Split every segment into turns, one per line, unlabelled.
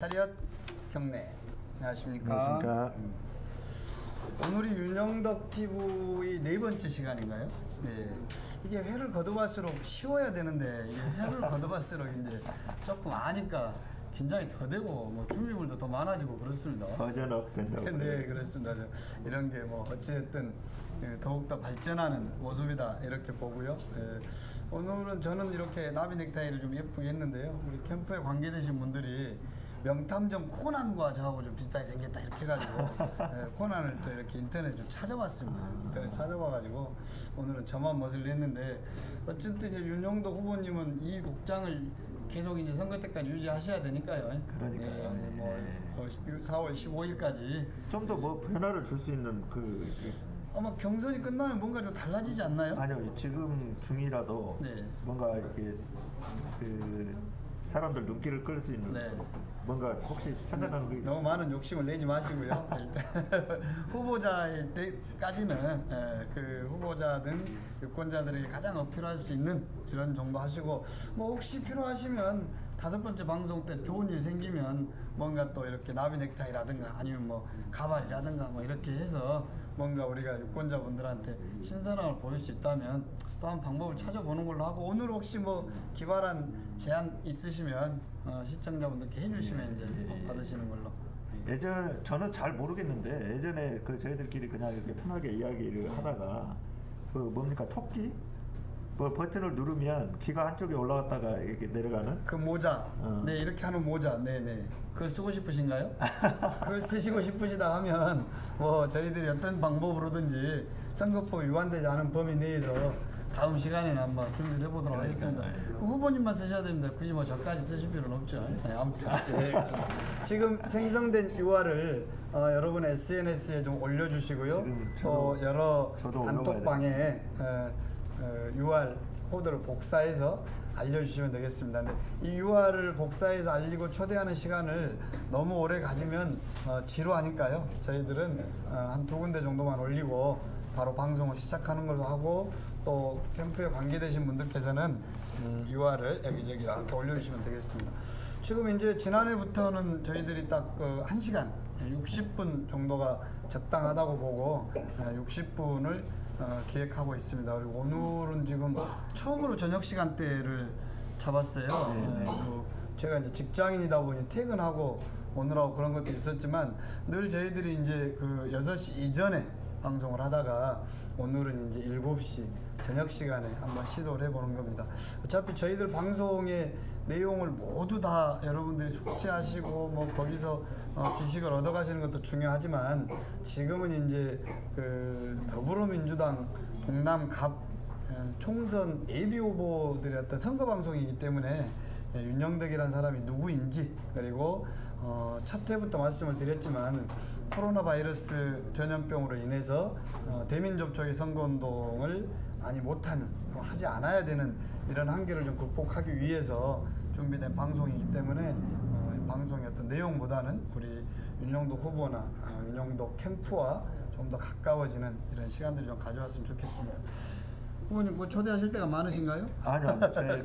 차렷 경례. 안녕하십니까.
안녕하십니까.
오늘이 윤영덕 TV 네 번째 시간인가요? 네. 이게 회를 거듭할수록 쉬워야 되는데 이게 회를 거듭할수록 이제 조금 아니까 긴장이 더 되고 뭐 준비물도 더 많아지고 그렇습니다.
버전업 된다고.
네, 그렇습니다. 이런 게 뭐 어찌됐든 더욱더 발전하는 모습이다 이렇게 보고요. 오늘은 저는 이렇게 나비 넥타이를 좀 예쁘게 했는데요. 우리 캠프에 관계되신 분들이 명탐정 코난과 저하고 좀 비슷하게 생겼다 이렇게 해가지고 코난을 또 이렇게 인터넷 좀 찾아봤습니다. 인터넷 찾아봐가지고 오늘은 저만 멋을 냈는데 어쨌든 이제 윤영덕 후보님은 이 복장을 계속 이제 선거 때까지 유지하셔야 되니까요.
그러니까요.
뭐 4월 15일까지
좀 더 뭐 변화를 줄 수 있는
아마 경선이 끝나면 뭔가 좀 달라지지 않나요?
아니요, 지금 중이라도
네.
뭔가 이렇게 사람들 눈길을 끌 수 있는
네.
뭔가 혹시 생각나는 게
너무 많은 욕심을 내지 마시고요. 일단 후보자일 때까지는 그 후보자든 유권자들에게 가장 어필할 수 있는 이런 정도 하시고 뭐 혹시 필요하시면 5번째 방송 때 좋은 일 생기면 뭔가 또 이렇게 나비 넥타이라든가 아니면 뭐 가발이라든가 뭐 이렇게 해서 뭔가 우리가 유권자분들한테 신선함을 보일 수 있다면 또한 방법을 찾아보는 걸로 하고 오늘 혹시 뭐 기발한 제안 있으시면 시청자분들께 해주시면 이제 받으시는 걸로.
예전 저는 잘 모르겠는데 예전에 저희들끼리 그냥 이렇게 편하게 이야기를 하다가 뭡니까 토끼? 뭐 버튼을 누르면 귀가 한쪽에 올라갔다가 이렇게 내려가는
그 모자, 네 이렇게 하는 모자, 네네. 그걸 쓰고 싶으신가요? 그걸 쓰시고 싶으시다 하면 뭐 저희들이 어떤 방법으로든지 선거법 위반되지 않은 범위 내에서 다음 시간에는 한번 준비를 해보도록 하겠습니다. 그 후보님만 쓰셔야 됩니다. 굳이 뭐 저까지 쓰실 필요는 없죠. 네, 아무튼 네, 지금 생성된 UR을 여러분 SNS에 좀 올려주시고요. 또 여러 단톡방에 UR 코드를 복사해서 알려주시면 되겠습니다. 근데 이 UR을 복사해서 알리고 초대하는 시간을 너무 오래 가지면 지루하니까요. 저희들은 한 2군데 정도만 올리고 바로 방송을 시작하는 걸로 하고 또 캠프에 관계되신 분들께서는 UR을 여기저기 이렇게 올려주시면 되겠습니다. 지금 이제 지난해부터는 저희들이 딱 1시간 60분 정도가 적당하다고 보고 60분을 기획하고 있습니다. 그리고 오늘은 지금 처음으로 저녁 시간대를 잡았어요. 제가 이제 직장인이다 보니 퇴근하고 오느라고 그런 것도 있었지만 늘 저희들이 이제 6시 이전에 방송을 하다가 오늘은 이제 7시 저녁 시간에 한번 시도를 해보는 겁니다. 어차피 저희들 방송의 내용을 모두 다 여러분들이 숙지하시고 뭐 거기서 지식을 얻어가시는 것도 중요하지만 지금은 이제 더불어민주당 동남갑 총선 예비 후보들의 어떤 선거 방송이기 때문에 윤영덕이라는 사람이 누구인지 그리고 첫 해부터 말씀을 드렸지만 코로나 바이러스 전염병으로 인해서 대민 접촉의 선거운동을 많이 못하는 하지 않아야 되는 이런 한계를 좀 극복하기 위해서 준비된 방송이기 때문에 방송의 어떤 내용보다는 우리 윤영덕 후보나 윤영덕 캠프와 좀 더 가까워지는 이런 시간들을 좀 가져왔으면 좋겠습니다. 후보님 뭐 초대하실 때가 많으신가요?
아니요, 제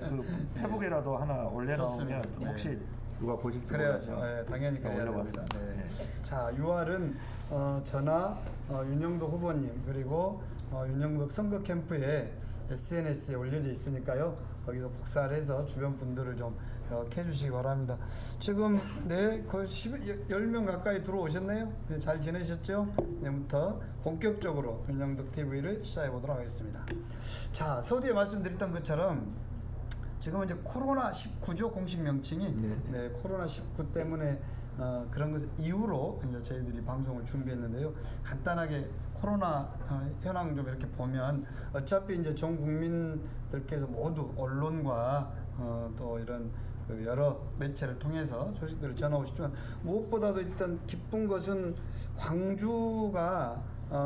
페북에라도 하나 올려놓으면
좋습니다.
혹시
네.
누가 보실지
그래야죠.
몰라서
네, 당연히 그래야
올려봤습니다.
됩니다. 네. 자, UR은 저나 윤영덕 후보님 그리고 윤영덕 선거 캠프에 SNS에 올려져 있으니까요. 거기서 복사를 해서 주변 분들을 좀 해주시기 바랍니다. 지금 거의 10명 가까이 들어오셨네요. 네, 잘 지내셨죠? 내일부터 본격적으로 윤영덕 TV를 시작해 보도록 하겠습니다. 자, 서두에 말씀드렸던 것처럼 지금은 이제 코로나19죠, 공식 명칭이. 네, 코로나19 때문에 그런 것 이후로 이제 저희들이 방송을 준비했는데요. 간단하게 코로나 현황 좀 이렇게 보면 어차피 이제 전 국민들께서 모두 언론과 또 이런 여러 매체를 통해서 소식들을 전하오시지만 무엇보다도 일단 기쁜 것은 광주가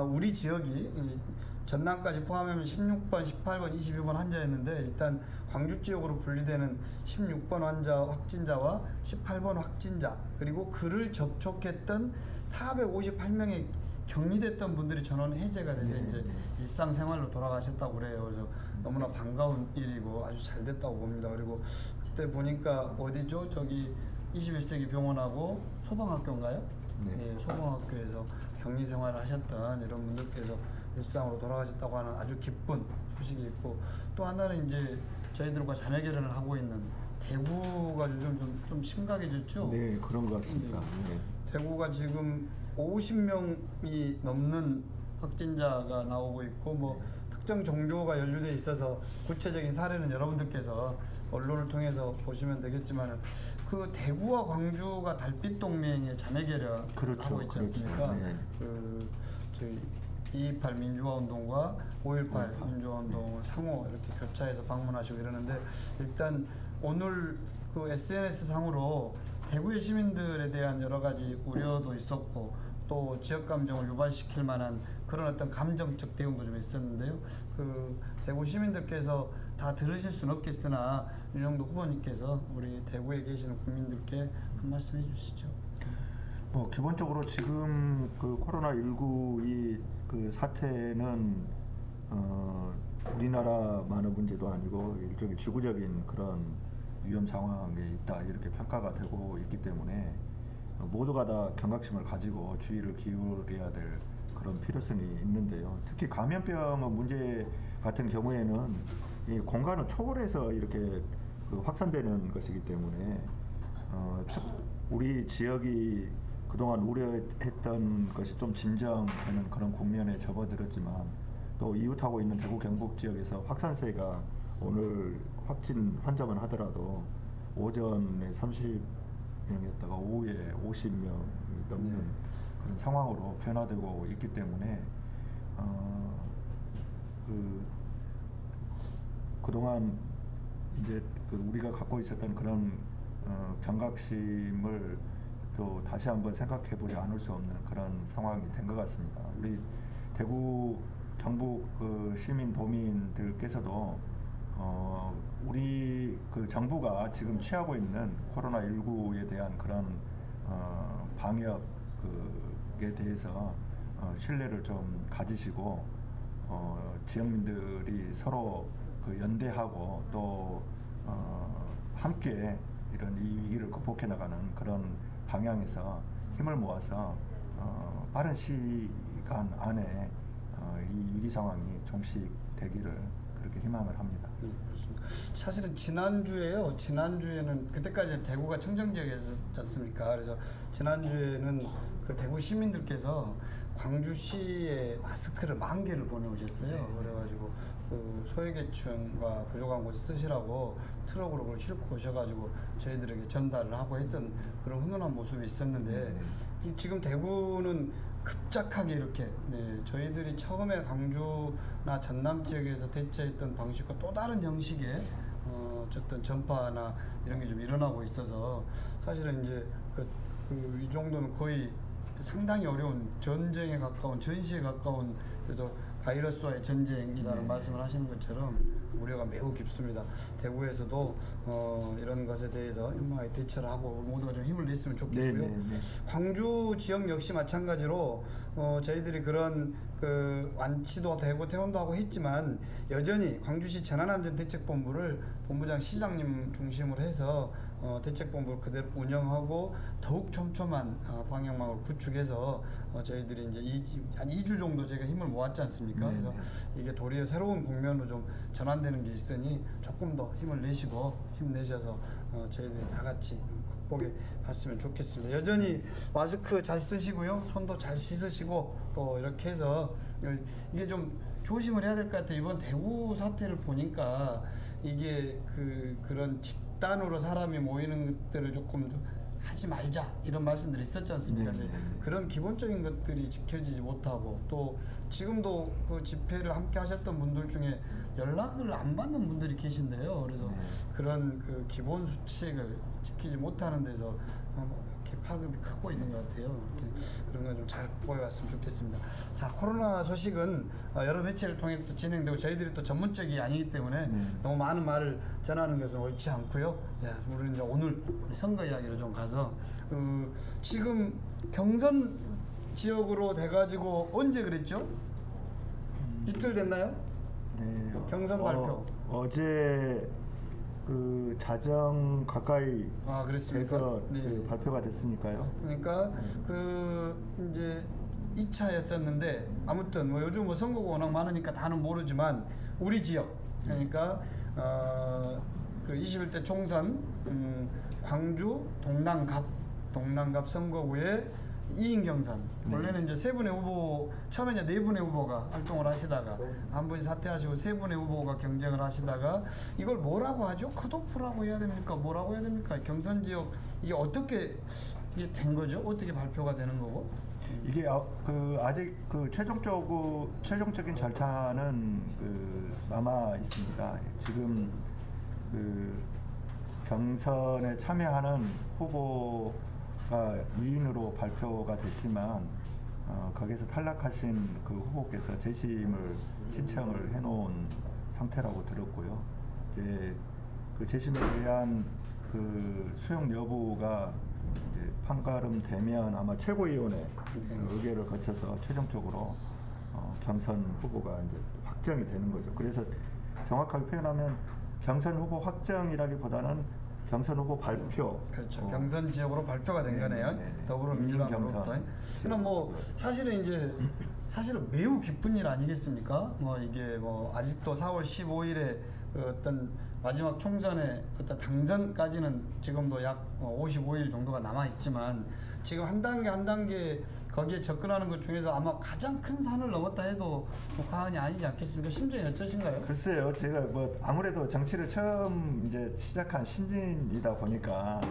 우리 지역이 전남까지 포함하면 16번, 18번, 22번 환자였는데 일단 광주 지역으로 분리되는 16번 확진자와 18번 확진자 그리고 그를 접촉했던 458명의 격리됐던 분들이 전원 해제가 돼서 이제 일상생활로 돌아가셨다고 그래요. 그래서 너무나 반가운 일이고 아주 잘 됐다고 봅니다. 그리고 그때 보니까 어디죠? 저기 21세기 병원하고 소방학교인가요?
네.
소방학교에서 격리 생활을 하셨던 이런 분들께서 일상으로 돌아가셨다고 하는 아주 기쁜 소식이 있고, 또 하나는 이제 저희들과 자매 결연을 하고 있는 대구가 요즘 좀 심각해졌죠.
네, 그런 것 같습니다. 네.
대구가 지금 50명이 넘는 확진자가 나오고 있고, 뭐 특정 종교가 연루돼 있어서 구체적인 사례는 여러분들께서 언론을 통해서 보시면 되겠지만, 그 대구와 광주가 달빛 동맹의 자매 결연하고
그렇죠,
있지 않습니까?
그렇죠. 네.
그 저희 228 민주화 운동과 5.18 민주화 운동을 상호 이렇게 교차해서 방문하시고 이러는데, 일단 오늘 그 SNS 상으로 대구의 시민들에 대한 여러 가지 우려도 있었고, 또 지역 감정을 유발시킬 만한 그런 어떤 감정적 대응도 좀 있었는데요. 그 대구 시민들께서 다 들으실 수는 없겠으나 윤영도 후보님께서 우리 대구에 계시는 국민들께 한 말씀 해주시죠.
뭐 기본적으로 지금 그 코로나19 이 그 사태는 우리나라만의 문제도 아니고 일종의 지구적인 그런 위험 상황에 있다, 이렇게 평가가 되고 있기 때문에 모두가 다 경각심을 가지고 주의를 기울여야 될 그런 필요성이 있는데요. 특히 감염병의 문제 같은 경우에는 이 공간을 초월해서 이렇게 그 확산되는 것이기 때문에 우리 지역이 그동안 우려했던 것이 좀 진정되는 그런 국면에 접어들었지만, 또 이웃하고 있는 대구 경북 지역에서 확산세가 오늘 확진 환자만 하더라도 오전에 30명이었다가 오후에 50명이 넘는 그런 상황으로 변화되고 있기 때문에 그동안 이제 그 우리가 갖고 있었던 그런 경각심을 또 다시 한번 생각해보지 않을 수 없는 그런 상황이 된 것 같습니다. 우리 대구 경북 그 시민 도민들께서도 우리 그 정부가 지금 취하고 있는 코로나19에 대한 그런 방역에 대해서 신뢰를 좀 가지시고, 지역민들이 서로 그 연대하고 또 함께 이런 이 위기를 극복해 나가는 그런 방향에서 힘을 모아서 빠른 시간 안에 이 위기 상황이 종식되기를 그렇게 희망을 합니다.
사실은 지난주에는 그때까지 대구가 청정지역이었습니까? 그래서 지난주에는 그 대구 시민들께서 광주시에 마스크를 10,000개를 보내오셨어요. 그래가지고 그 소외계층과 부족한 곳에 쓰시라고 트럭으로 그걸 싣고 오셔가지고 저희들에게 전달을 하고 했던 그런 훈훈한 모습이 있었는데, 지금 대구는 급작하게 이렇게 저희들이 처음에 강주나 전남 지역에서 대처했던 방식과 또 다른 형식의 어쨌든 전파나 이런 게 좀 일어나고 있어서, 사실은 이제 이 정도는 거의 상당히 어려운 전쟁에 가까운, 전시에 가까운, 그래서 바이러스와의 전쟁이라는 말씀을 하시는 것처럼 우려가 매우 깊습니다. 대구에서도 이런 것에 대해서 현명하게 대처를 하고 모두가 좀 힘을 냈으면 좋겠고요. 광주 지역 역시 마찬가지로 저희들이 그런 그 완치도 되고 퇴원도 하고 했지만, 여전히 광주시 재난안전대책본부를 본부장 시장님 중심으로 해서 대책본부를 그대로 운영하고 더욱 촘촘한 방역망을 구축해서 저희들이 이제 한 2주 정도 저희가 힘을 모았지 않습니까? 그래서 이게 도리어 새로운 국면으로 좀 전환되는 게 있으니 조금 더 힘을 내시고 힘내셔서 저희들이 다 같이 극복해 봤으면 좋겠습니다. 여전히 마스크 잘 쓰시고요, 손도 잘 씻으시고 또 이렇게 해서 이게 좀 조심을 해야 될 것 같아요. 이번 대구 사태를 보니까 이게 그런 집단으로 사람이 모이는 것들을 조금 하지 말자 이런 말씀들이 있었지 않습니까? 그런 기본적인 것들이 지켜지지 못하고, 또 지금도 그 집회를 함께 하셨던 분들 중에 연락을 안 받는 분들이 계신데요. 그래서 그런 그 기본 수칙을 지키지 못하는 데서 이렇게 파급이 크고 있는 것 같아요. 그런 거 좀 잘 보여왔으면 좋겠습니다. 자, 코로나 소식은 여러 매체를 통해서 또 진행되고, 저희들이 또 전문적이 아니기 때문에 너무 많은 말을 전하는 것은 옳지 않고요. 우리는 이제 오늘 선거 이야기로 좀 가서, 지금 경선 지역으로 돼가지고 언제 그랬죠? 이틀 됐나요?
네.
경선 발표.
어제 그 자정 가까이
그랬습니까?
돼서
네.
그 발표가 됐으니까요.
그러니까 그 이제 2차였었는데 아무튼 뭐 요즘 뭐 선거가 워낙 많으니까 다는 모르지만 우리 지역 그러니까 그 21대 총선 광주 동남갑 선거구의 2인 경선. 원래는 이제 세 분의 후보, 처음에 이제 네 분의 후보가 활동을 하시다가 한 분이 사퇴하시고 세 분의 후보가 경쟁을 하시다가 이걸 뭐라고 하죠? 컷오프라고 해야 됩니까? 뭐라고 해야 됩니까? 경선 지역 이게 어떻게 이게 된 거죠? 어떻게 발표가 되는 거고?
이게 그 아직 그 최종적인 절차는 그 남아 있습니다. 지금 그 경선에 참여하는 후보가 2인으로 발표가 됐지만 거기에서 탈락하신 그 후보께서 재심을 신청을 해놓은 상태라고 들었고요. 이제 그 재심에 대한 그 수용 여부가 이제 판가름 되면 아마 최고위원회 의결을 거쳐서 최종적으로 경선 후보가 이제 확정이 되는 거죠. 그래서 정확하게 표현하면 경선 후보 확정이라기보다는 경선 후보 발표.
그렇죠. 경선 지역으로 발표가 된 거네요. 더불어민주당으로부터. 그럼 뭐 사실은 매우 기쁜 일 아니겠습니까? 뭐 이게 뭐 아직도 4월 15일에 그 어떤 마지막 총선의 어떤 당선까지는 지금도 약 55일 정도가 남아 있지만 지금 한 단계 한 단계 거기에 접근하는 것 중에서 아마 가장 큰 산을 넘었다 해도 뭐 과언이 아니지 않겠습니까? 심정이 어떠신가요?
글쎄요, 제가 뭐 아무래도 정치를 처음 이제 시작한 신진이다 보니까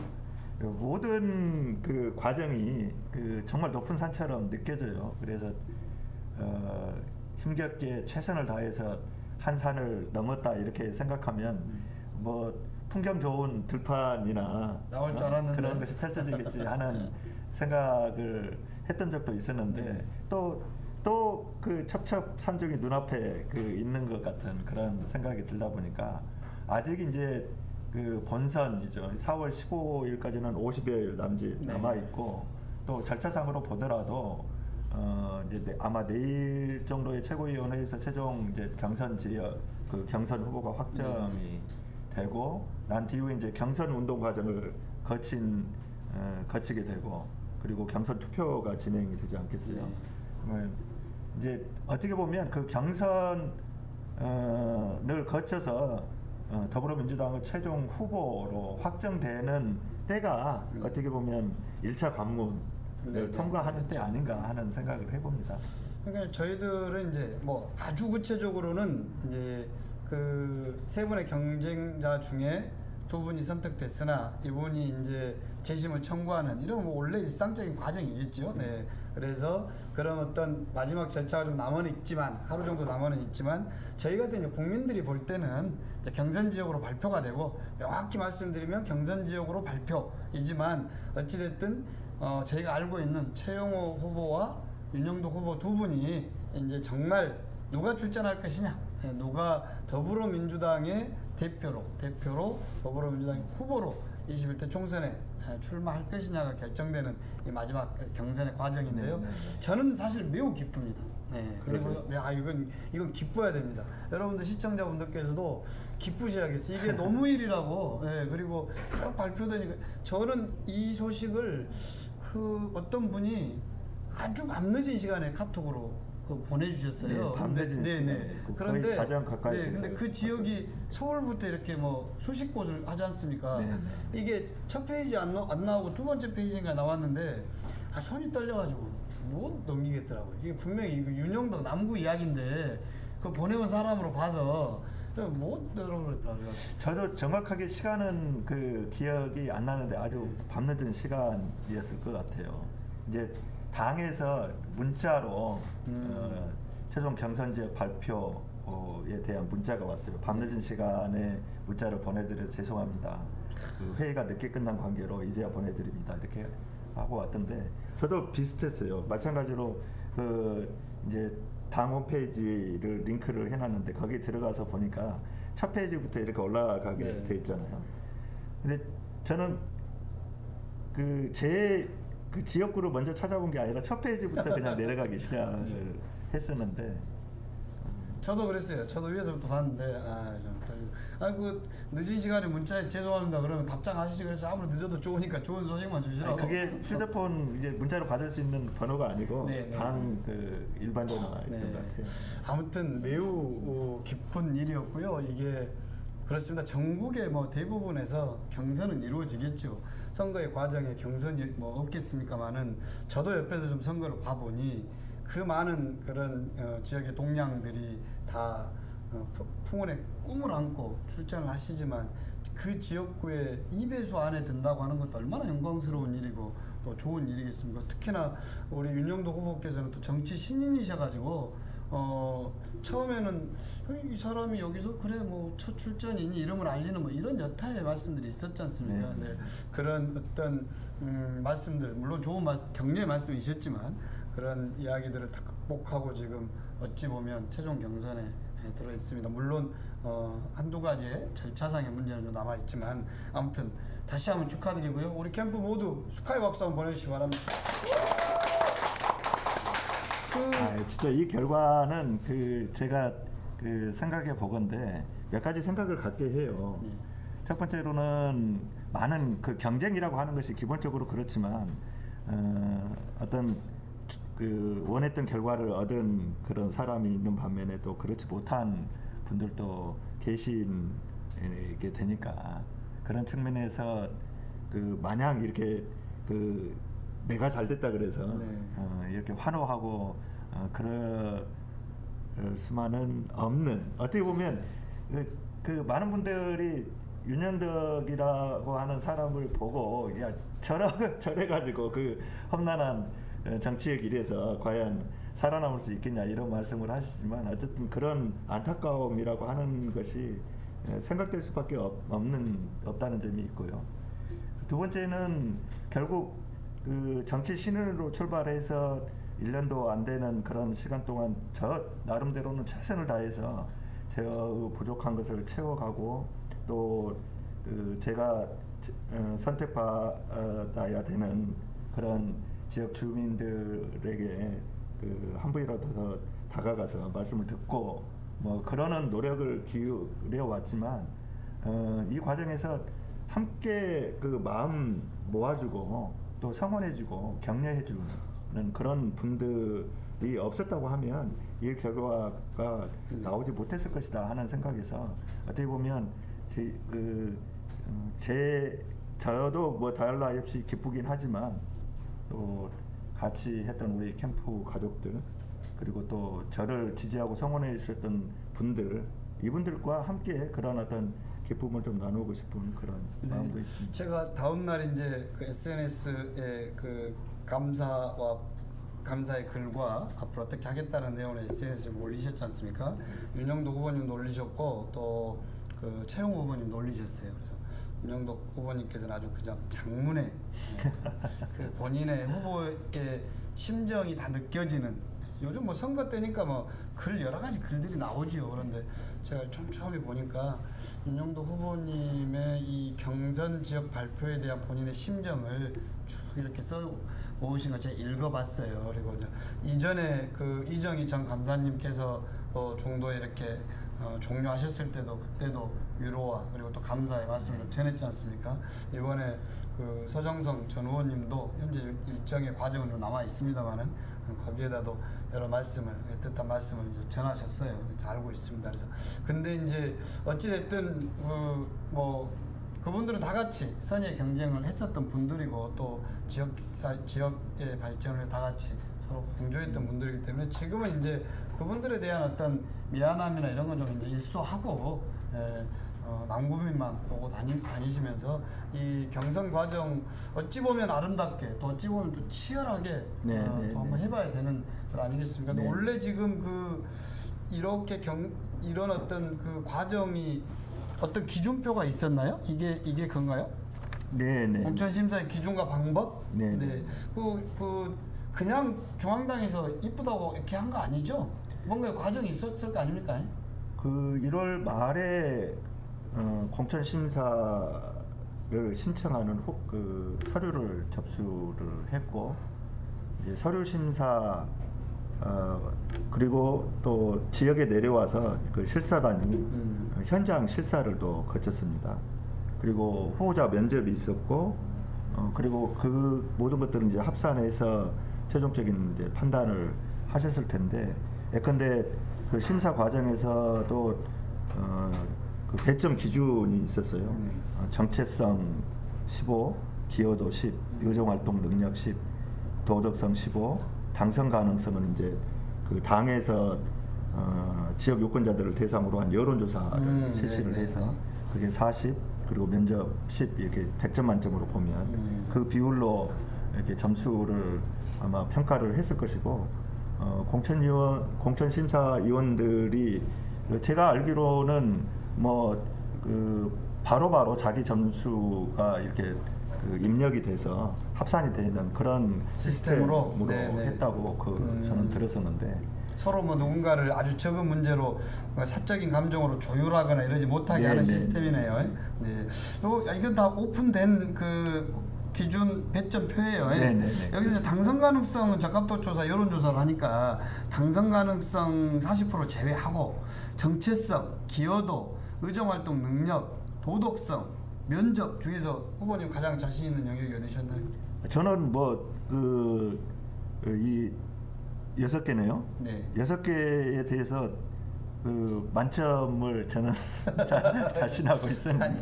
모든 그 과정이 그 정말 높은 산처럼 느껴져요. 그래서 힘겹게 최선을 다해서 한 산을 넘었다 이렇게 생각하면 뭐 풍경 좋은 들판이나
나올 줄 알았는데
그런 것이 펼쳐지겠지 하는 생각을 했던 적도 있었는데 또 그 첩첩산중이 눈앞에 그 있는 것 같은 그런 생각이 들다 보니까 아직 이제 그 본선이죠. 4월 15일까지는 50여일 남짓 남아 있고 또 절차상으로 보더라도 이제 아마 내일 정도의 최고위원회에서 최종 이제 경선 지역 그 경선 후보가 확정이 되고 난 뒤후에 이제 경선 운동 과정을 거치게 되고 그리고 경선 투표가 진행이 되지 않겠어요. 이제 어떻게 보면 그 경선을 거쳐서 더불어민주당의 최종 후보로 확정되는 때가 어떻게 보면 1차 관문을 통과하는 때 아닌가 하는 생각을 해봅니다.
그러니까 저희들은 이제 뭐 아주 구체적으로는 이제 그 세 분의 경쟁자 중에 두 분이 선택됐으나 이분이 이제 재심을 청구하는 이런 뭐 원래 일상적인 과정이겠죠. 네. 그래서 그런 어떤 마지막 절차가 좀 남아는 있지만 하루 정도 남아는 있지만 저희 같은 이제 국민들이 볼 때는 이제 경선 지역으로 발표가 되고 명확히 말씀드리면 경선 지역으로 발표이지만 어찌 됐든 저희가 알고 있는 최영호 후보와 윤영도 후보 두 분이 이제 정말 누가 출전할 것이냐, 누가 더불어민주당의 대표로 더불어민주당 후보로 21대 총선에 출마할 것이냐가 결정되는 이 마지막 경선의 과정인데요. 저는 사실 매우 기쁩니다. 그리고 이건 기뻐야 됩니다. 여러분들 시청자분들께서도 기쁘셔야겠어요. 이게 노무일이라고. 그리고 쭉 발표되니까 저는 이 소식을 그 어떤 분이 아주 밤늦은 시간에 카톡으로 보내주셨어요.
밤늦은 시간에
그런데
자정 가까이
근데 그 지역이 서울부터 이렇게 뭐 수십 곳을 하지 않습니까? 이게 첫 페이지 안 나오고 두 번째 페이지인가 나왔는데 손이 떨려가지고 못 넘기겠더라고요. 이게 분명히 이거 윤영도 남구 이야기인데 그 보내온 사람으로 봐서 못 들어버렸더라고요.
저도 정확하게 시간은 그 기억이 안 나는데 아주 밤늦은 시간이었을 것 같아요. 이제 당에서 문자로 최종 경선 지역 발표에 대한 문자가 왔어요. 밤늦은 시간에 문자를 보내드려서 죄송합니다. 그 회의가 늦게 끝난 관계로 이제야 보내드립니다. 이렇게 하고 왔던데 저도 비슷했어요. 마찬가지로 그 이제 당 홈페이지를 링크를 해놨는데 거기 들어가서 보니까 첫 페이지부터 이렇게 올라가게 돼 있잖아요. 근데 저는 그 지역구를 먼저 찾아본 게 아니라 첫 페이지부터 그냥 내려가기 시작을 했었는데
저도 그랬어요. 저도 위에서부터 봤는데 좀 떨리고. 그 늦은 시간에 문자에 죄송합니다 그러면 답장하시지 그래서 아무리 늦어도 좋으니까 좋은 소식만 주시라고.
그게 휴대폰 이제 문자로 받을 수 있는 번호가 아니고
네, 네.
방 그 일반 전화였던
네.
것 같아요.
아무튼 매우 깊은 일이었고요. 이게 그렇습니다. 전국의 뭐 대부분에서 경선은 이루어지겠죠. 선거의 과정에 경선이 뭐 없겠습니까만은 저도 옆에서 좀 선거를 봐보니 그 많은 그런 지역의 동량들이 다 풍원의 꿈을 안고 출전을 하시지만 그 지역구의 2배수 안에 든다고 하는 것도 얼마나 영광스러운 일이고 또 좋은 일이겠습니까? 특히나 우리 윤영도 후보께서는 또 정치 신인이셔가지고 처음에는 이 사람이 여기서 그래 뭐 첫 출전이니 이름을 알리는 뭐 이런 여타의 말씀들이 있었지 않습니까?
네.
네. 그런 어떤 말씀들 물론 좋은 격려의 말씀이셨지만 그런 이야기들을 다 극복하고 지금 어찌 보면 최종 경선에 들어 있습니다. 물론 한두 가지의 절차상의 문제는 좀 남아 있지만 아무튼 다시 한번 축하드리고요. 우리 캠프 모두 축하의 박수 한번 보내주시기 바랍니다.
진짜 이 결과는 제가 생각해 보건데 몇 가지 생각을 갖게 해요. 첫 번째로는 많은 그 경쟁이라고 하는 것이 기본적으로 그렇지만 어떤 원했던 결과를 얻은 그런 사람이 있는 반면에 또 그렇지 못한 분들도 계시게 되니까 그런 측면에서 마냥 이렇게 내가 잘 됐다 그래서 이렇게 환호하고 그럴 수만은 없는 어떻게 보면 많은 분들이 윤영덕이라고 하는 사람을 보고 야 저래 가지고 그 험난한 정치의 길에서 과연 살아남을 수 있겠냐 이런 말씀을 하시지만 어쨌든 그런 안타까움이라고 하는 것이 생각될 수밖에 없다는 점이 있고요. 두 번째는 결국 정치 신인으로 출발해서 1년도 안 되는 그런 시간 동안 저 나름대로는 최선을 다해서 제가 부족한 것을 채워가고 또 제가 선택받아야 되는 그런 지역 주민들에게 한 분이라도 더 다가가서 말씀을 듣고 뭐 그러는 노력을 기울여 왔지만 이 과정에서 함께 마음 모아주고 또 성원해주고 격려해주는 그런 분들이 없었다고 하면 이 결과가 나오지 못했을 것이다 하는 생각에서 어떻게 보면 저도 뭐 더할 나위 없이 기쁘긴 하지만 또 같이 했던 우리 캠프 가족들 그리고 또 저를 지지하고 성원해 주셨던 분들 이분들과 함께 그런 어떤 기쁨을 좀 나누고 싶은 그런 마음도 있습니다.
제가 다음 날 이제 SNS에 감사의 글과 앞으로 어떻게 하겠다는 내용을 SNS에 올리셨지 않습니까? 윤영도 후보님도 올리셨고 또 최영우 후보님도 올리셨어요. 그래서 윤영도 후보님께서는 아주 그냥 장문에 본인의 후보의 심정이 다 느껴지는 요즘 뭐 선거 때니까 뭐 글 여러 가지 글들이 나오지요. 그런데 제가 촘촘히 보니까 윤영도 후보님의 이 경선 지역 발표에 대한 본인의 심정을 쭉 이렇게 써 오신 거 제가 읽어봤어요. 그리고 이제 이전에 이정희 전 감사님께서 중도에 이렇게 종료하셨을 때도 그때도 위로와 그리고 또 감사의 말씀을 전했지 않습니까? 이번에 서정성 전 의원님도 현재 일정의 과정은 좀 남아 있습니다만은 거기에다도 여러 말씀을 뜻한 말씀을 이제 전하셨어요. 알고 있습니다. 그래서 근데 이제 어찌 됐든 그분들은 다 같이 선의의 경쟁을 했었던 분들이고 또 지역의 발전을 다 같이 서로 공조했던 분들이기 때문에 지금은 이제 그분들에 대한 어떤 미안함이나 이런 건 좀 이제 일소하고 남구민만 보고 다니시면서 이 경선 과정 어찌 보면 아름답게 또 어찌 보면 또 치열하게 또 한번 해봐야 되는 것 아니겠습니까? 근데 원래 지금 이렇게 이런 어떤 과정이 어떤 기준표가 있었나요? 이게 그건가요?
네네.
공천 심사의 기준과 방법?
네.
그냥 중앙당에서 이쁘다고 이렇게 한 거 아니죠? 뭔가 과정이 있었을 거 아닙니까?
1월 말에 공천 심사를 신청하는 서류를 접수를 했고 이제 서류 심사 그리고 또 지역에 내려와서 그 실사단이 현장 실사를 또 거쳤습니다. 그리고 후보자 면접이 있었고, 그리고 그 모든 것들은 이제 합산해서 최종적인 이제 판단을 하셨을 텐데, 예컨대 그 심사 과정에서도 그 배점 기준이 있었어요. 정체성 15, 기여도 10, 의정활동 능력 10, 도덕성 15, 당선 가능성은 이제 그 당에서 지역 유권자들을 대상으로 한 여론조사를 실시를
네네.
해서 그게 40, 그리고 면접 10 이렇게 100점 만점으로 보면 그 비율로 이렇게 점수를 아마 평가를 했을 것이고, 공천심사위원들이 제가 알기로는 뭐 그 바로바로 자기 점수가 이렇게 그 입력이 돼서 합산이 되는 그런
시스템으로?
시스템으로
네네.
했다고 저는 들었었는데,
서로 뭐 누군가를 아주 적은 문제로 사적인 감정으로 조율하거나 이러지 못하게
네,
하는
네.
시스템이네요. 네. 이건 다 오픈된 그 기준 배점표예요.
네, 네, 네.
여기서 이제 당선 가능성은 적합도 조사, 여론조사를 하니까 당선 가능성 40% 제외하고 정체성, 기여도, 의정활동 능력, 도덕성, 면접 중에서 후보님 가장 자신 있는 영역이 어디셨나요?
저는 이 6개네요.
네.
6개에 대해서 그 만점을 저는 자신하고 있었는데,
아니,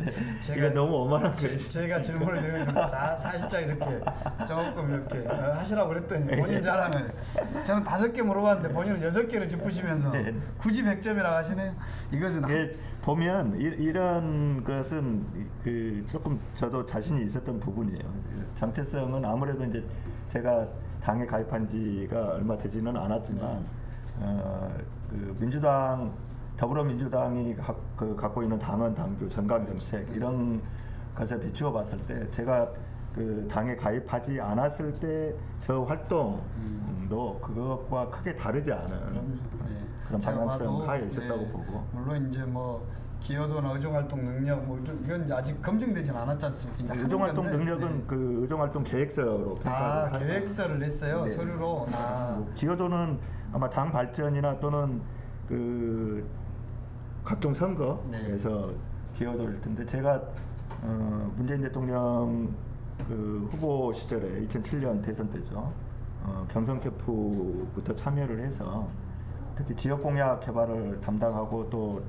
이거 너무 어마어마한
제가 질문을 드리면 살짝 이렇게 조금 이렇게 하시라고 그랬더니 본인 자랑을 저는 5개 물어봤는데 본인은 6개를 짚으시면서
네.
굳이 100점이라고 하시네요. 이것은
이게 보면 이런 것은 그 조금 저도 자신이 있었던 부분이에요. 정체성은 아무래도 이제 제가 당에 가입한 지가 얼마 되지는 않았지만 그 더불어민주당이 갖고 있는 당헌, 당규, 정강 정책 이런 것에 비추어 봤을 때 제가 그 당에 가입하지 않았을 때 저 활동도 그것과 크게 다르지 않은 그런
제가
방향성
봐도,
하에 있었다고
네,
보고.
물론 이제 뭐 기여도나 의정활동 능력 뭐 이건 아직 검증되지는 않았지 않습니까? 이제
의정활동
하는 건데,
능력은
네.
그 의정활동 계획서로 평가를 하죠.
계획서를 냈어요.
네.
서류로.
기여도는 아마 당 발전이나 또는 그 각종 선거에서 기여도일 텐데, 제가 문재인 대통령 그 후보 시절에 2007년 대선 때죠. 경선 캠프부터 참여를 해서 특히 지역 공약 개발을 담당하고 또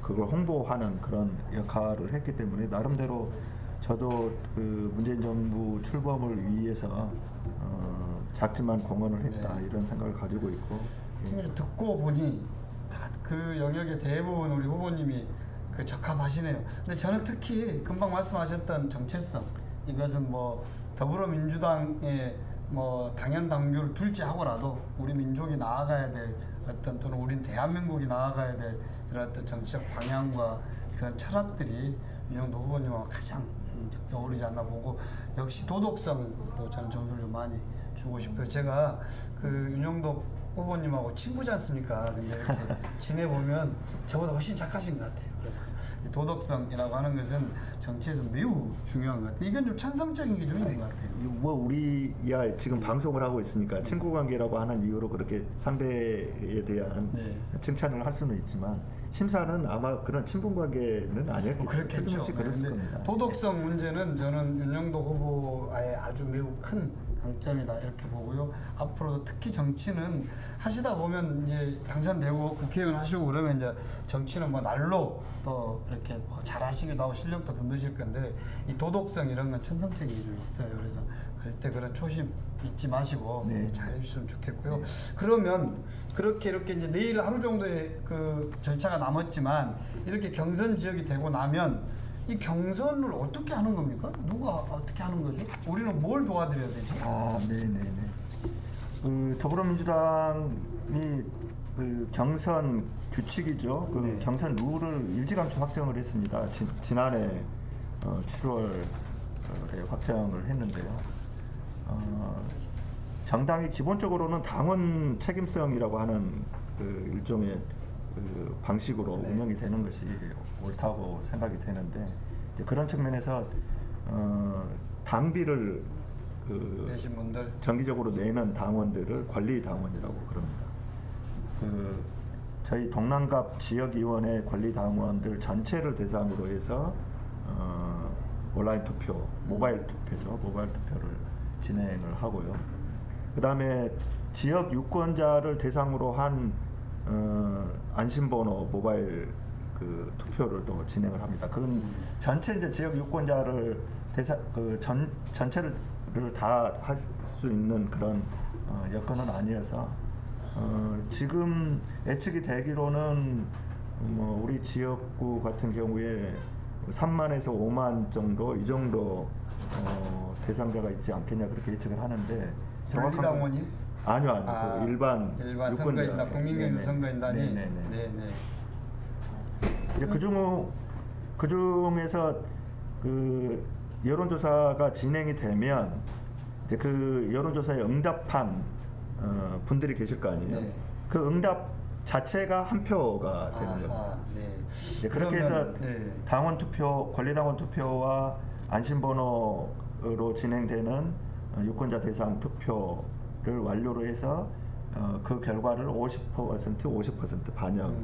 그걸 홍보하는 그런 역할을 했기 때문에 나름대로 저도 그 문재인 정부 출범을 위해서 작지만 공헌을 했다, 이런 생각을 가지고 있고.
듣고 보니 다 그 영역의 대부분 우리 후보님이 그 적합하시네요. 근데 저는 특히 금방 말씀하셨던 정체성, 이것은 뭐 더불어민주당의 뭐 당연 당규를 둘째하고라도 우리 민족이 나아가야 될 어떤, 또는 우린 대한민국이 나아가야 될 이런 어떤 정치적 방향과 그런 철학들이 윤영도 후보님하고 가장 어울리지 않나 보고, 역시 도덕성도 저는 점수를 좀 많이 주고 싶어요. 제가 그 윤영도 후보님하고 친구지 않습니까? 근데 이렇게 지내보면 저보다 훨씬 착하신 것 같아요. 그래서 이 도덕성이라고 하는 것은 정치에서 매우 중요한 것 같아요. 이건 좀 찬성적인 기준이 있는 것 같아요.
뭐 우리야 지금 방송을 하고 있으니까 친구 관계라고 하는 이유로 그렇게 상대에 대한 칭찬을 할 수는 있지만, 심사는 아마 그런 친분 관계는 아니었겠죠.
그렇겠죠.
틀림없이 그랬을
네,
겁니다.
도덕성 문제는 저는 윤영도 후보의 아주 매우 큰 강점이다 이렇게 보고요. 앞으로도 특히 정치는 하시다 보면 이제 당선되고 국회의원 하시고 그러면 이제 정치는 뭐 날로 또 이렇게 뭐 잘하시기도 하고 실력도 더 느실 건데, 이 도덕성 이런 건 천성적인 게 좀 있어요. 그래서 절대 그런 초심 잊지 마시고 잘해주시면 좋겠고요. 그러면 이렇게 이제 내일 하루 정도의 그 절차가 남았지만, 이렇게 경선 지역이 되고 나면 이 경선을 어떻게 하는 겁니까? 누가 어떻게 하는 거죠? 우리는 뭘 도와드려야 되죠?
네네네. 그 더불어민주당이 그 경선 규칙이죠. 그 경선 룰을 일찌감치 확정을 했습니다. 지난해 7월에 확정을 했는데요. 정당이 기본적으로는 당원 책임성이라고 하는 그 일종의 그 방식으로 운영이 되는 것이 옳다고 생각이 되는데, 이제 그런 측면에서 당비를
내신 분들.
정기적으로 내는 당원들을 관리 당원이라고 그럽니다. 저희 동남갑 지역위원회 관리 당원들 전체를 대상으로 해서 온라인 투표, 모바일 투표죠. 모바일 투표를 진행을 하고요. 그 다음에 지역 유권자를 대상으로 한 안심번호 모바일 투표를 또 진행을 합니다. 그건 전체 이제 지역 유권자를 전체를 다 할 수 있는 그런 여건은 아니어서 지금 예측이 되기로는 우리 지역구 같은 경우에 3만에서 5만 정도 이 정도 대상자가 있지 않겠냐 그렇게 예측을 하는데
권리당원이?
아니요. 그 일반
선거인단, 국민경선 선거인단이.
네네. 이제 그 중에서 그 여론조사가 진행이 되면 이제 그 여론조사에 응답한 분들이 계실 거 아니에요.
네.
그 응답 자체가 한 표가 되는 겁니다.
네.
이제 그렇게 해서
네.
당원 투표, 권리당원 투표와 안심번호로 진행되는 유권자 대상 투표를 완료로 해서 그 결과를 50% 반영을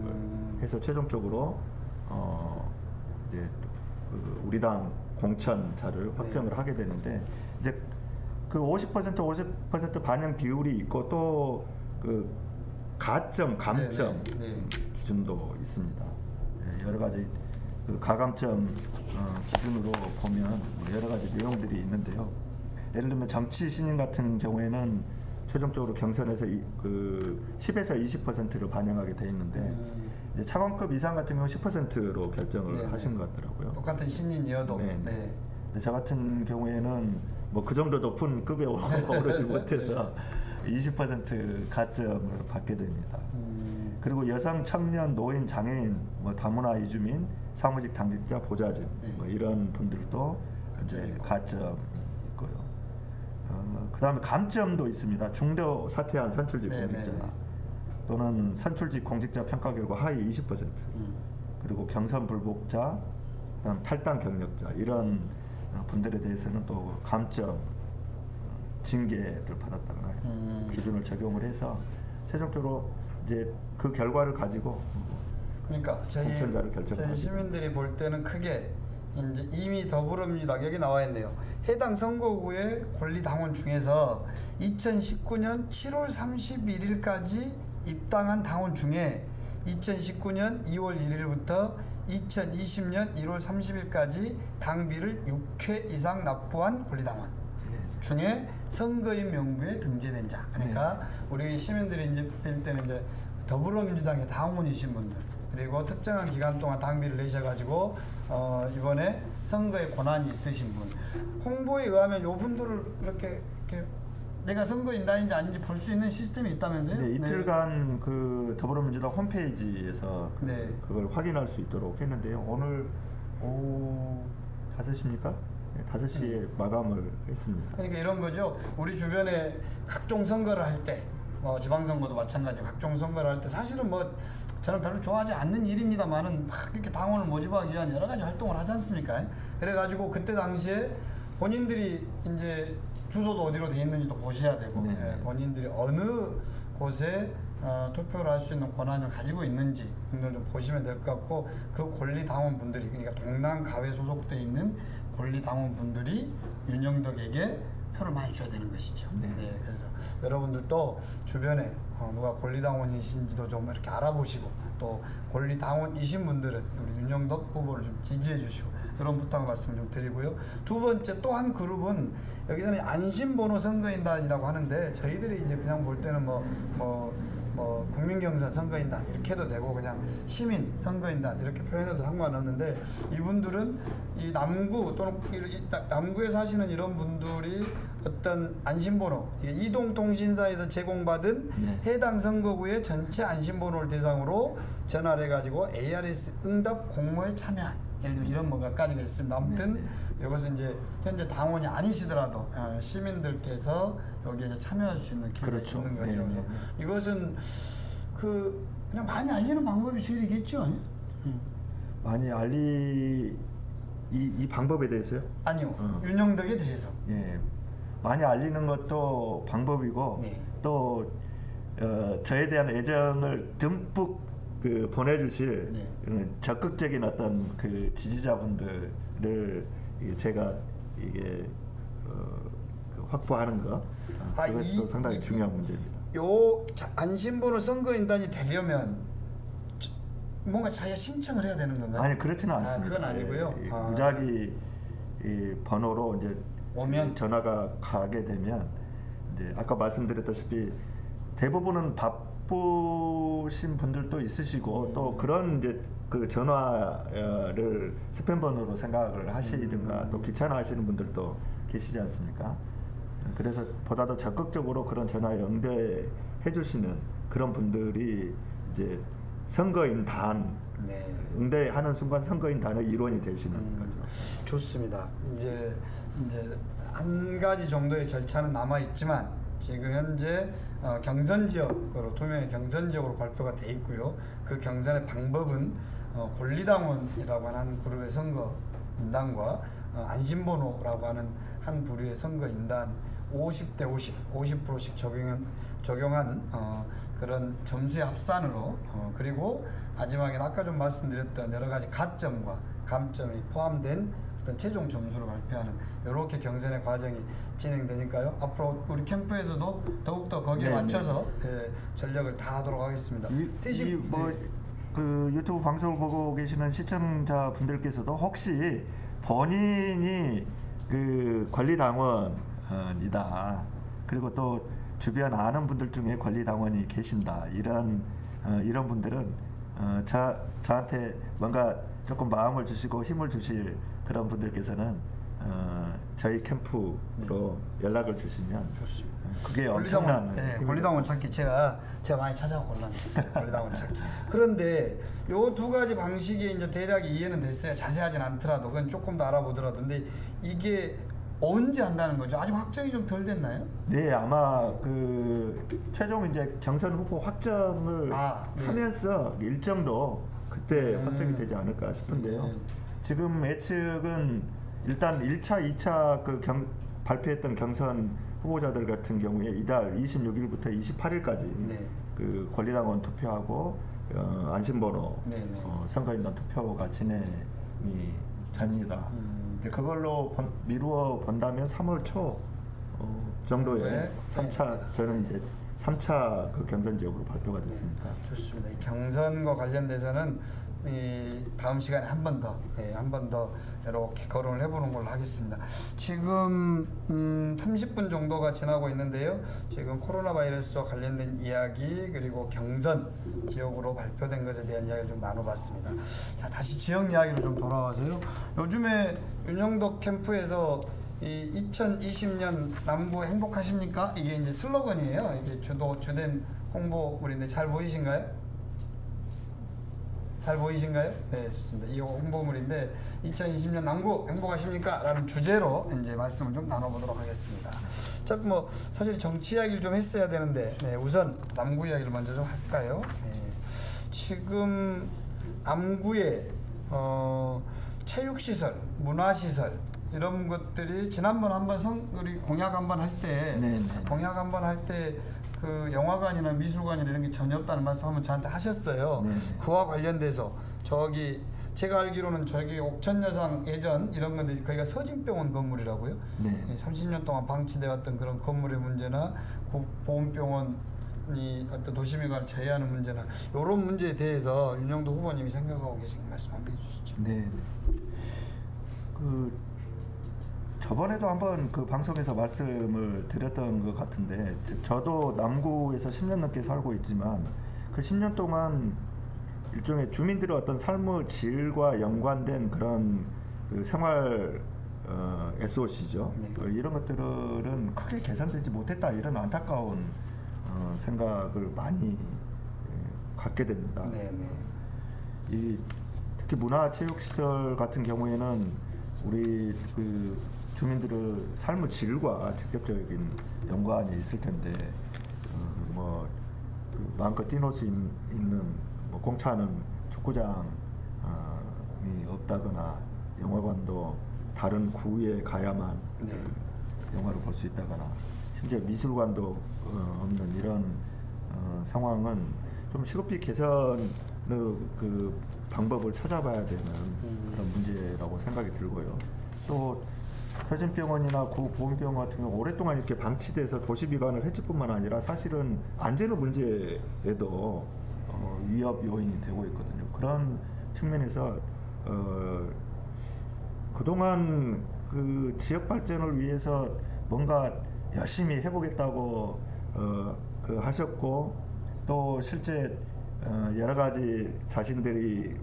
해서 최종적으로 이제 우리 당 공천자를 확정을 하게 되는데 이제 그 50% 반영 비율이 있고 또 그 가점, 감점 기준도 있습니다. 여러 가지 그 가감점 기준으로 보면 여러 가지 내용들이 있는데요. 예를 들면 정치 신인 같은 경우에는 최종적으로 경선에서 그 10에서 20%를 반영하게 돼 있는데 이제 차관급 이상 같은 경우 10%로 결정을 하신 것 같더라고요.
똑같은 신인이어도.
근데 저 같은 경우에는 뭐 그 정도 높은 급에 오르지 못해서 20% 가점을 받게 됩니다. 그리고 여성, 청년, 노인, 장애인, 뭐 다문화 이주민, 사무직 당직자, 보좌진 뭐 이런 분들도 이제 가점이 있고요. 그다음에 감점도 있습니다. 중도 사퇴한 선출직 공직자 또는 선출직 공직자 평가 결과 하위 20% 그리고 경선 불복자, 그다음 탈당 경력자 이런 분들에 대해서는 또 감점 징계를 받았다거나 기준을 적용을 해서 최종적으로 이제 그 결과를 가지고
그러니까
공천자를 결정하게
저희 시민들이 볼 때는 크게 이제 이미 더불어민주당 여기 나와 있네요. 해당 선거구의 권리당원 중에서 2019년 7월 31일까지 입당한 당원 중에 2019년 2월 1일부터 2020년 1월 30일까지 당비를 6회 이상 납부한 권리당원 중에 선거인 명부에 등재된 자. 그러니까 우리 시민들이 이제 볼 때는 이제 더불어민주당의 당원이신 분들 그리고 특정한 기간 동안 당비를 내셔가지고 이번에 선거에 권한이 있으신 분 홍보에 의하면 요 분들을 이렇게 내가 선거인단인지 아닌지 볼 수 있는 시스템이 있다면서요?
네, 이틀간 그 더불어민주당 홈페이지에서 그걸 확인할 수 있도록 했는데요. 오늘 오후 5시입니까? 네, 5시에 마감을 했습니다.
그러니까 이런 거죠. 우리 주변에 각종 선거를 할 때, 뭐 지방선거도 마찬가지고 각종 선거를 할 때 사실은 뭐 저는 별로 좋아하지 않는 일입니다만은 막 이렇게 당원을 모집하기 위한 여러 가지 활동을 하지 않습니까? 그래가지고 그때 당시에 본인들이 이제 주소도 어디로 돼 있는지도 보셔야 되고 본인들이 어느 곳에 투표를 할 수 있는 권한을 가지고 있는지 좀 보시면 될 것 같고 그 권리당원분들이 그러니까 동남가회 소속돼 있는 권리당원분들이 윤영덕에게 표를 많이 줘야 되는 것이죠. 그래서 여러분들도 주변에 누가 권리당원이신지도 좀 이렇게 알아보시고 또 권리당원이신 분들은 우리 윤영덕 후보를 좀 지지해 주시고 그런 부탁 말씀 좀 드리고요. 두 번째 또 한 그룹은 여기서는 안심번호 선거인단이라고 하는데 저희들이 이제 그냥 볼 때는 뭐 국민경선 선거인단 이렇게 해도 되고 그냥 시민 선거인단 이렇게 표현해도 상관없는데 이분들은 이 남구 또는 남구에 사시는 이런 분들이 어떤 안심번호 이동통신사에서 제공받은 해당 선거구의 전체 안심번호를 대상으로 전화를 해가지고 ARS 응답 공모에 참여한 예를 들면 이런 뭐 몇 가지가 있습니다. 아무튼 이것은 이제 현재 당원이 아니시더라도 시민들께서 여기에 이제 참여할 수 있는 기회가 있는 거죠. 그래서 이것은 그냥 많이 알리는 방법이 제일이겠죠.
많이 이 방법에 대해서요?
아니요. 윤영덕에 대해서.
예. 많이 알리는 것도 방법이고
네.
또 저에 대한 애정을 듬뿍 보내주실
네.
적극적인 어떤 그 지지자분들을 제가 이게 확보하는 거 그것도 상당히 중요한 문제입니다.
안심번호 선거인단이 되려면 뭔가 자기가 신청을 해야 되는 건가요?
아니 그렇지는 않습니다.
그건 아니고요.
예, 무작위 이 번호로 이제
오면?
전화가 가게 되면 이제 아까 말씀드렸다시피 대부분은 바쁘신 분들도 있으시고 또 그런 이제 그 전화를 스팸 번호로 생각을 하시든가 또 귀찮아하시는 분들도 계시지 않습니까? 그래서 보다 더 적극적으로 그런 전화에 응대해 주시는 그런 분들이 이제 선거인단
네.
응대하는 순간 선거인단의 일원이 되시는 거죠.
좋습니다. 이제 한 가지 정도의 절차는 남아 있지만 지금 현재 경선 지역으로 2명의 경선 지역으로 발표가 돼 있고요. 그 경선의 방법은 권리당원이라고 하는 한 그룹의 선거인단과 안심번호라고 하는 한 부류의 선거인단 50대 50%씩 적용한 그런 점수의 합산으로 그리고 마지막에는 아까 좀 말씀드렸던 여러 가지 가점과 감점이 포함된 어떤 최종 점수를 발표하는 이렇게 경선의 과정이 진행되니까요. 앞으로 우리 캠프에서도 더욱더 거기에
네,
맞춰서 전력을 다하도록 하겠습니다.
그 유튜브 방송을 보고 계시는 시청자분들께서도 혹시 본인이 그 권리당원이다 그리고 또 주변 아는 분들 중에 권리당원이 계신다 이런 분들은 저한테 뭔가 조금 마음을 주시고 힘을 주실 그런 분들께서는 저희 캠프로 연락을 주시면
좋습니다.
그게 엄청난
권리당원 찾기 제가 많이 찾아고 곤란합니다. 권리당원 찾기. 그런데 요 두 가지 방식이 이제 대략 이해는 됐어요. 자세하진 않더라도 그건 조금 더 알아보더라도 근데 이게 언제 한다는 거죠? 아직 확정이 좀 덜 됐나요?
네, 아마 그 최종 이제 경선 후보 확정을
네.
하면서 일정도 그때 확정이 되지 않을까 싶은데요.
네.
지금 예측은 일단 1차, 2차 발표했던 경선 후보자들 같은 경우에 이달 26일부터 28일까지
네.
그 권리당원 투표하고 안심번호
네.
선거인단 투표가 진행이 됩니다. 이제 그걸로 미루어 본다면 3월 초 정도에 3차 저는 이제 3차 그 경선 지역으로 발표가 됐습니다.
좋습니다. 이 경선과 관련돼서는 다음 시간에 한 번 더 이렇게 거론을 해보는 걸로 하겠습니다. 지금 30분 정도가 지나고 있는데요. 지금 코로나 바이러스와 관련된 이야기 그리고 경선 지역으로 발표된 것에 대한 이야기를 좀 나눠봤습니다. 자, 다시 지역 이야기로 좀 돌아와서요. 요즘에 윤영덕 캠프에서 이 2020년 남구 행복하십니까? 이게 이제 슬로건이에요. 이게 주된 홍보물인데 잘 보이신가요? 잘 보이신가요? 네, 좋습니다. 이 홍보물인데 2020년 남구 행복하십니까? 라는 주제로 이제 말씀을 좀 나눠보도록 하겠습니다. 자, 뭐 사실 정치 이야기를 좀 했어야 되는데 우선 남구 이야기를 먼저 좀 할까요? 지금 남구에 체육시설, 문화시설 이런 것들이 지난번 한번 우리 공약 한번 할 때 그 영화관이나 미술관이나 이런 게 전혀 없다는 말씀 한번 저한테 하셨어요. 그와 관련돼서 저기 제가 알기로는 저기 옥천여상 예전 이런 건데 거기가 서진병원 건물이라고요. 30년 동안 방치돼 왔던 그런 건물의 문제나 보훈병원이 어떤 도시미관을 제외하는 문제나 이런 문제에 대해서 윤영도 후보님이 생각하고 계신 말씀 한번 해주시죠.
네. 저번에도 한번 그 방송에서 말씀을 드렸던 것 같은데 저도 남구에서 10년 넘게 살고 있지만 그 10년 동안 일종의 주민들의 어떤 삶의 질과 연관된 그런 그 생활 SOC죠. 이런 것들은 크게 개선되지 못했다 이런 안타까운 생각을 많이 갖게 됩니다. 특히 문화체육시설 같은 경우에는 우리 그 주민들의 삶의 질과 직접적인 연관이 있을 텐데 마음껏 뛰놀 수 있는 공차는 축구장이 없다거나 영화관도 다른 구에 가야만 영화를 볼 수 있다거나 심지어 미술관도 없는 이런 상황은 좀 시급히 개선의 그 방법을 찾아봐야 되는 그런 문제라고 생각이 들고요. 또 서진병원이나 구보훈병원 같은 경우 오랫동안 이렇게 방치돼서 도시비관을 했을뿐만 아니라 사실은 안전의 문제에도 위협 요인이 되고 있거든요. 그런 측면에서 그동안 그 지역 발전을 위해서 뭔가 열심히 해보겠다고 그 하셨고 또 실제 여러 가지 자신들이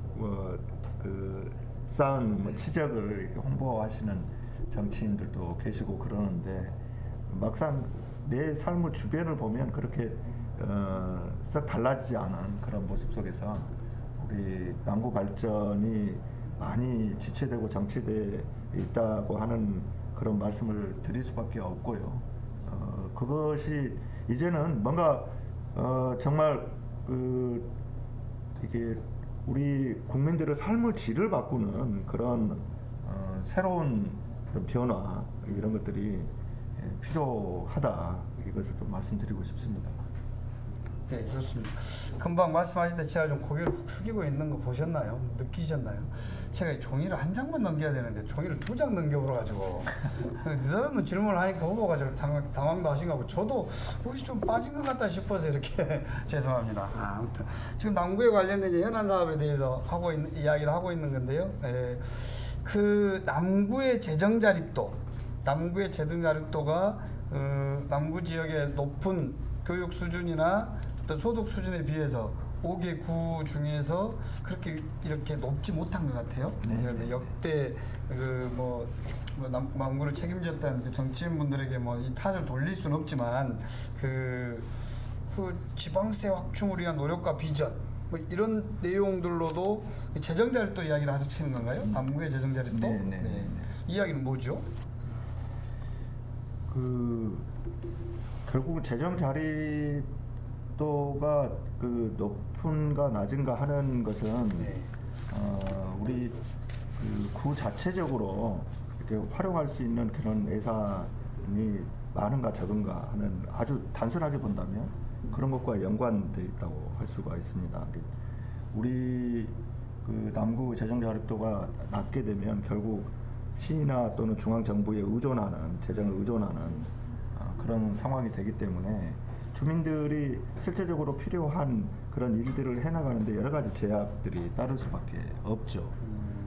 그 쌓은 치적을 이렇게 홍보하시는 정치인들도 계시고 그러는데 막상 내 삶의 주변을 보면 그렇게 썩 달라지지 않은 그런 모습 속에서 우리 남구 발전이 많이 지체되고 정체돼 있다고 하는 그런 말씀을 드릴 수밖에 없고요. 그것이 이제는 뭔가 정말 이게 우리 국민들의 삶의 질을 바꾸는 그런 새로운 변화 이런 것들이 필요하다 이것을 좀 말씀드리고 싶습니다.
네, 좋습니다. 금방 말씀하실 때 제가 좀 고개를 숙이고 있는 거 보셨나요? 느끼셨나요? 제가 이 종이를 한 장만 넘겨야 되는데 종이를 2장 넘겨버려가지고 느닷없는 질문을 하니까 후보가 좀 당황도 하신 것 같고 저도 혹시 좀 빠진 것 같다 싶어서 이렇게 죄송합니다. 아무튼 지금 남구에 관련된 이제 현안 사업에 대해서 이야기를 하고 있는 건데요. 네, 그 남구의 재정 자립도가 남구 지역의 높은 교육 수준이나 어떤 소득 수준에 비해서 5개 구 중에서 그렇게 이렇게 높지 못한 것 같아요. 네. 역대 남구를 책임졌던 그 정치인분들에게 뭐 이 탓을 돌릴 수는 없지만 그 지방세 확충을 위한 노력과 비전 뭐 이런 내용들로도 재정 자립도 이야기를 하시는 건가요? 남구의 재정 자립도? 네. 이 이야기는 뭐죠?
결국 재정 자립도가 그 높은가 낮은가 하는 것은 우리 구 자체적으로 이렇게 활용할 수 있는 그런 예산이 많은가 적은가 하는 아주 단순하게 본다면 그런 것과 연관되어 있다고 할 수가 있습니다. 우리 그 남구 재정 자립도가 낮게 되면 결국 시나 또는 중앙 정부에 재정을 의존하는 그런 상황이 되기 때문에 주민들이 실제적으로 필요한 그런 일들을 해나가는데 여러 가지 제약들이 따를 수밖에 없죠.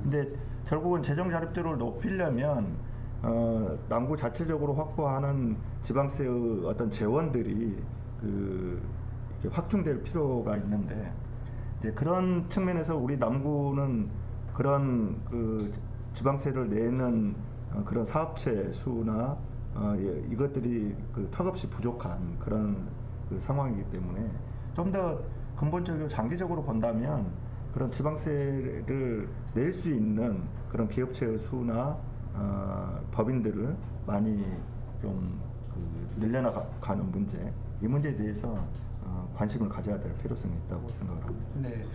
근데 결국은 재정 자립도를 높이려면 남구 자체적으로 확보하는 지방세의 어떤 재원들이 이렇게 확충될 필요가 있는데 이제 그런 측면에서 우리 남구는 그런 지방세를 내는 그런 사업체 수나 이것들이 턱없이 부족한 그런 상황이기 때문에 좀 더 근본적이고 장기적으로 본다면 그런 지방세를 낼 수 있는 그런 기업체의 수나 법인들을 많이 좀 늘려나가는 문제, 이 문제에 대해서 관심을 가져야 될 필요성이 있다고 생각을 합니다.
네,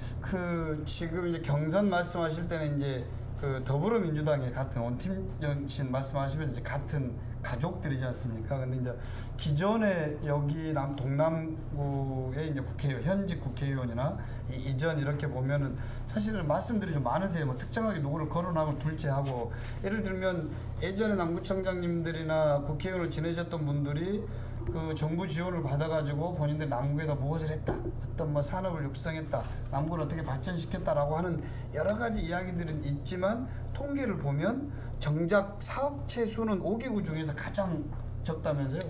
지금 이제 경선 말씀하실 때는 이제 더불어민주당의 같은 원팀정신 말씀하시면서 이제 같은 가족들이지 않습니까? 근데 이제 기존에 여기 동남구의 이제 현직 국회의원이나 이전 이렇게 보면은 사실은 말씀들이 좀 많으세요. 뭐 특정하게 누구를 거론하고 둘째하고 예를 들면 예전에 남구청장님들이나 국회의원을 지내셨던 분들이 그 정부 지원을 받아가지고 본인들 남구에다 무엇을 했다, 어떤 뭐 산업을 육성했다, 남구를 어떻게 발전시켰다라고 하는 여러 가지 이야기들은 있지만 통계를 보면 정작 사업체 수는 5개구 중에서 가장 적다면서요.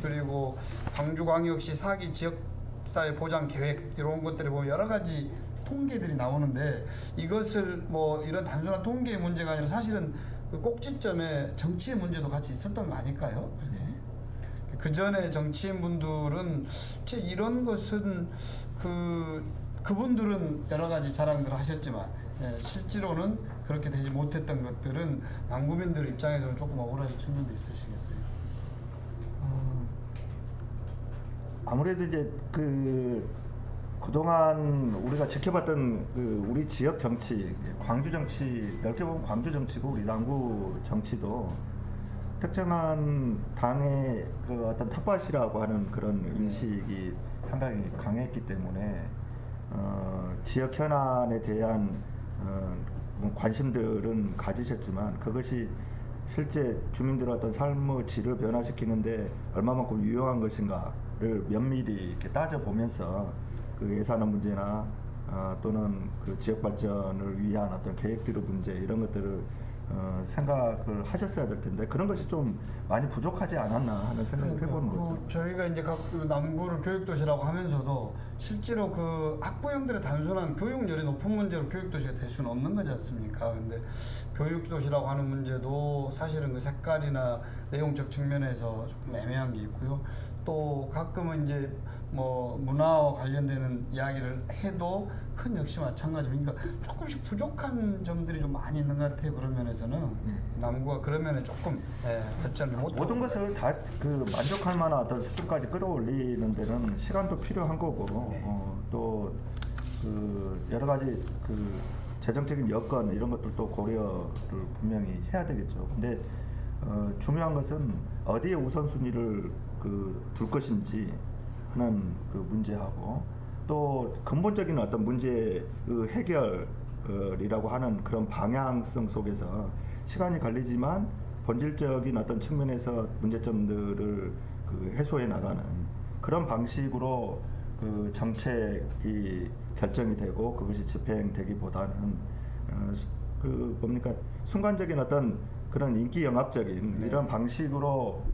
그리고 광주광역시 4기 지역사회 보장 계획 이런 것들을 보면 여러 가지 통계들이 나오는데 이것을 뭐 이런 단순한 통계의 문제가 아니라 사실은 그 꼭지점에 정치의 문제도 같이 있었던 거 아닐까요? 그 전에 정치인분들은 이런 것은 그분들은 여러 가지 자랑들을 하셨지만 실제로는 그렇게 되지 못했던 것들은 남구민들 입장에서는 조금 억울하신 측면도 있으시겠어요.
아무래도 이제 그동안 우리가 지켜봤던 우리 지역 정치, 광주 정치, 넓게 보면 광주 정치고 우리 남구 정치도 특정한 당의 그 어떤 텃밭이라고 하는 그런 인식이 상당히 강했기 때문에 지역 현안에 대한 뭐 관심들은 가지셨지만 그것이 실제 주민들의 어떤 삶의 질을 변화시키는데 얼마만큼 유용한 것인가를 면밀히 이렇게 따져보면서 그 예산의 문제나 또는 그 지역 발전을 위한 어떤 계획들의 문제 이런 것들을 생각을 하셨어야 될 텐데 그런 것이 좀 많이 부족하지 않았나 하는 생각을 해보는 거죠.
저희가 이제 각 남구를 교육도시라고 하면서도 실제로 그 학부형들의 단순한 교육열이 높은 문제로 교육도시가 될 수는 없는 거지 않습니까? 근데 교육도시라고 하는 문제도 사실은 그 색깔이나 내용적 측면에서 조금 애매한 게 있고요. 또 가끔은 이제 뭐 문화와 관련되는 이야기를 해도 큰 역시 마찬가지입니다. 그러니까 조금씩 부족한 점들이 좀 많이 있는 것 같아요. 그런 면에서는 남구가 그런 면에 조금 발전을 못
모든 것을 다 그 만족할 만한 어떤 수준까지 끌어올리는 데는 시간도 필요한 거고 또 그 여러 가지 그 재정적인 여건 이런 것들도 고려를 분명히 해야 되겠죠. 근데 중요한 것은 어디에 우선순위를 둘 것인지 하는 그 문제하고 또 근본적인 어떤 문제의 해결이라고 하는 그런 방향성 속에서 시간이 걸리지만 본질적인 어떤 측면에서 문제점들을 해소해 나가는 그런 방식으로 그 정책이 결정이 되고 그것이 집행되기보다는 그 뭡니까 순간적인 어떤 그런 인기 영합적인 이런 방식으로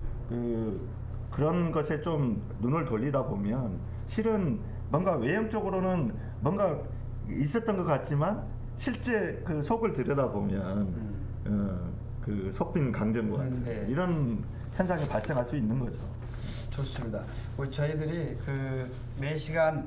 그런 것에 좀 눈을 돌리다 보면 실은 뭔가 외형적으로는 뭔가 있었던 것 같지만 실제 그 속을 들여다보면 그 속빈 강정과 같은 이런 현상이 발생할 수 있는 거죠.
좋습니다. 우리 저희들이 그 4시간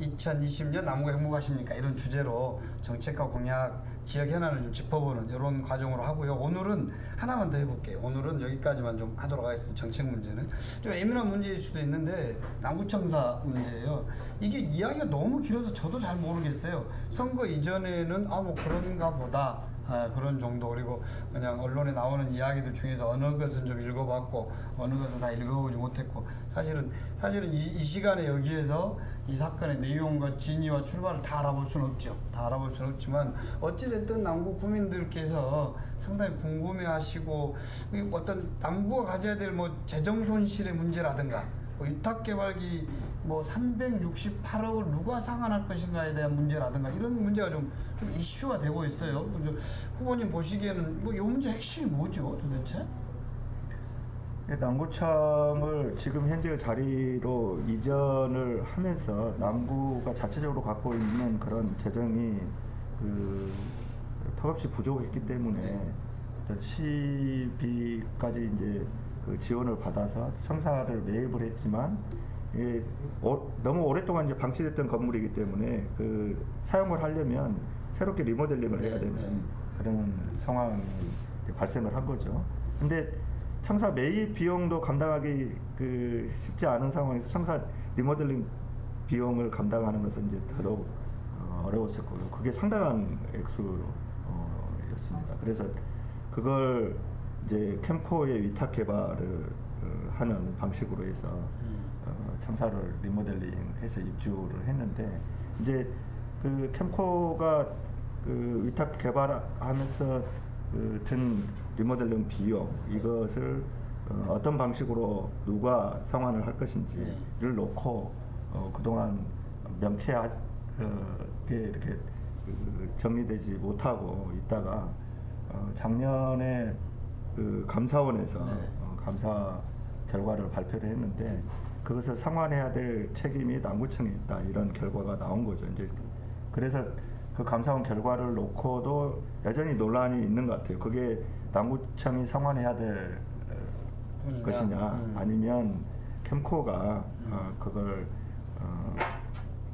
2020년 남구가 행복하십니까? 이런 주제로 정책과 공약, 지역 현안을 좀 짚어보는 이런 과정으로 하고요. 오늘은 하나만 더 해볼게요. 오늘은 여기까지만 좀 하도록 하겠습니다. 정책 문제는. 좀 예민한 문제일 수도 있는데 남구청사 문제예요. 이게 이야기가 너무 길어서 저도 잘 모르겠어요. 선거 이전에는 뭐 그런가 보다. 그런 정도. 그리고 그냥 언론에 나오는 이야기들 중에서 어느 것은 좀 읽어봤고 어느 것은 다 읽어보지 못했고 사실은 이 시간에 여기에서 이 사건의 내용과 진위와 출발을 다 알아볼 수는 없죠. 다 알아볼 수는 없지만 어찌됐든 남구 구민들께서 상당히 궁금해하시고 어떤 남구가 가져야 될 뭐 재정 손실의 문제라든가 위탁개발기 368억을 누가 상환할 것인가에 대한 문제라든가 이런 문제가 좀 이슈가 되고 있어요. 후보님 보시기에는 이 문제 핵심이 뭐죠, 도대체?
남구청을 지금 현재 자리로 이전을 하면서 남구가 자체적으로 갖고 있는 그런 재정이 턱없이 부족했기 때문에 시비까지 이제 지원을 받아서 청사를 매입을 했지만 너무 오랫동안 이제 방치됐던 건물이기 때문에 사용을 하려면 새롭게 리모델링을 해야 되는 그런 상황이 발생을 한 거죠. 근데 청사 매입 비용도 감당하기 쉽지 않은 상황에서 청사 리모델링 비용을 감당하는 것은 이제 더더욱 어려웠었고요. 그게 상당한 액수였습니다. 그래서 그걸 이제 캠코의 위탁 개발을 하는 방식으로 해서 청사를 리모델링해서 입주를 했는데 이제 캠코가 위탁 개발하면서 든 리모델링 비용 이것을 어떤 방식으로 누가 상환을 할 것인지를 놓고 그동안 명쾌하게 이렇게 정리되지 못하고 있다가 작년에 감사원에서 감사 결과를 발표를 했는데 그것을 상환해야 될 책임이 남구청에 있다 이런 결과가 나온 거죠. 이제 그래서 그 감사원 결과를 놓고도 여전히 논란이 있는 것 같아요. 그게 남구청이 상환해야 될 것이냐 아니면 캠코가 그걸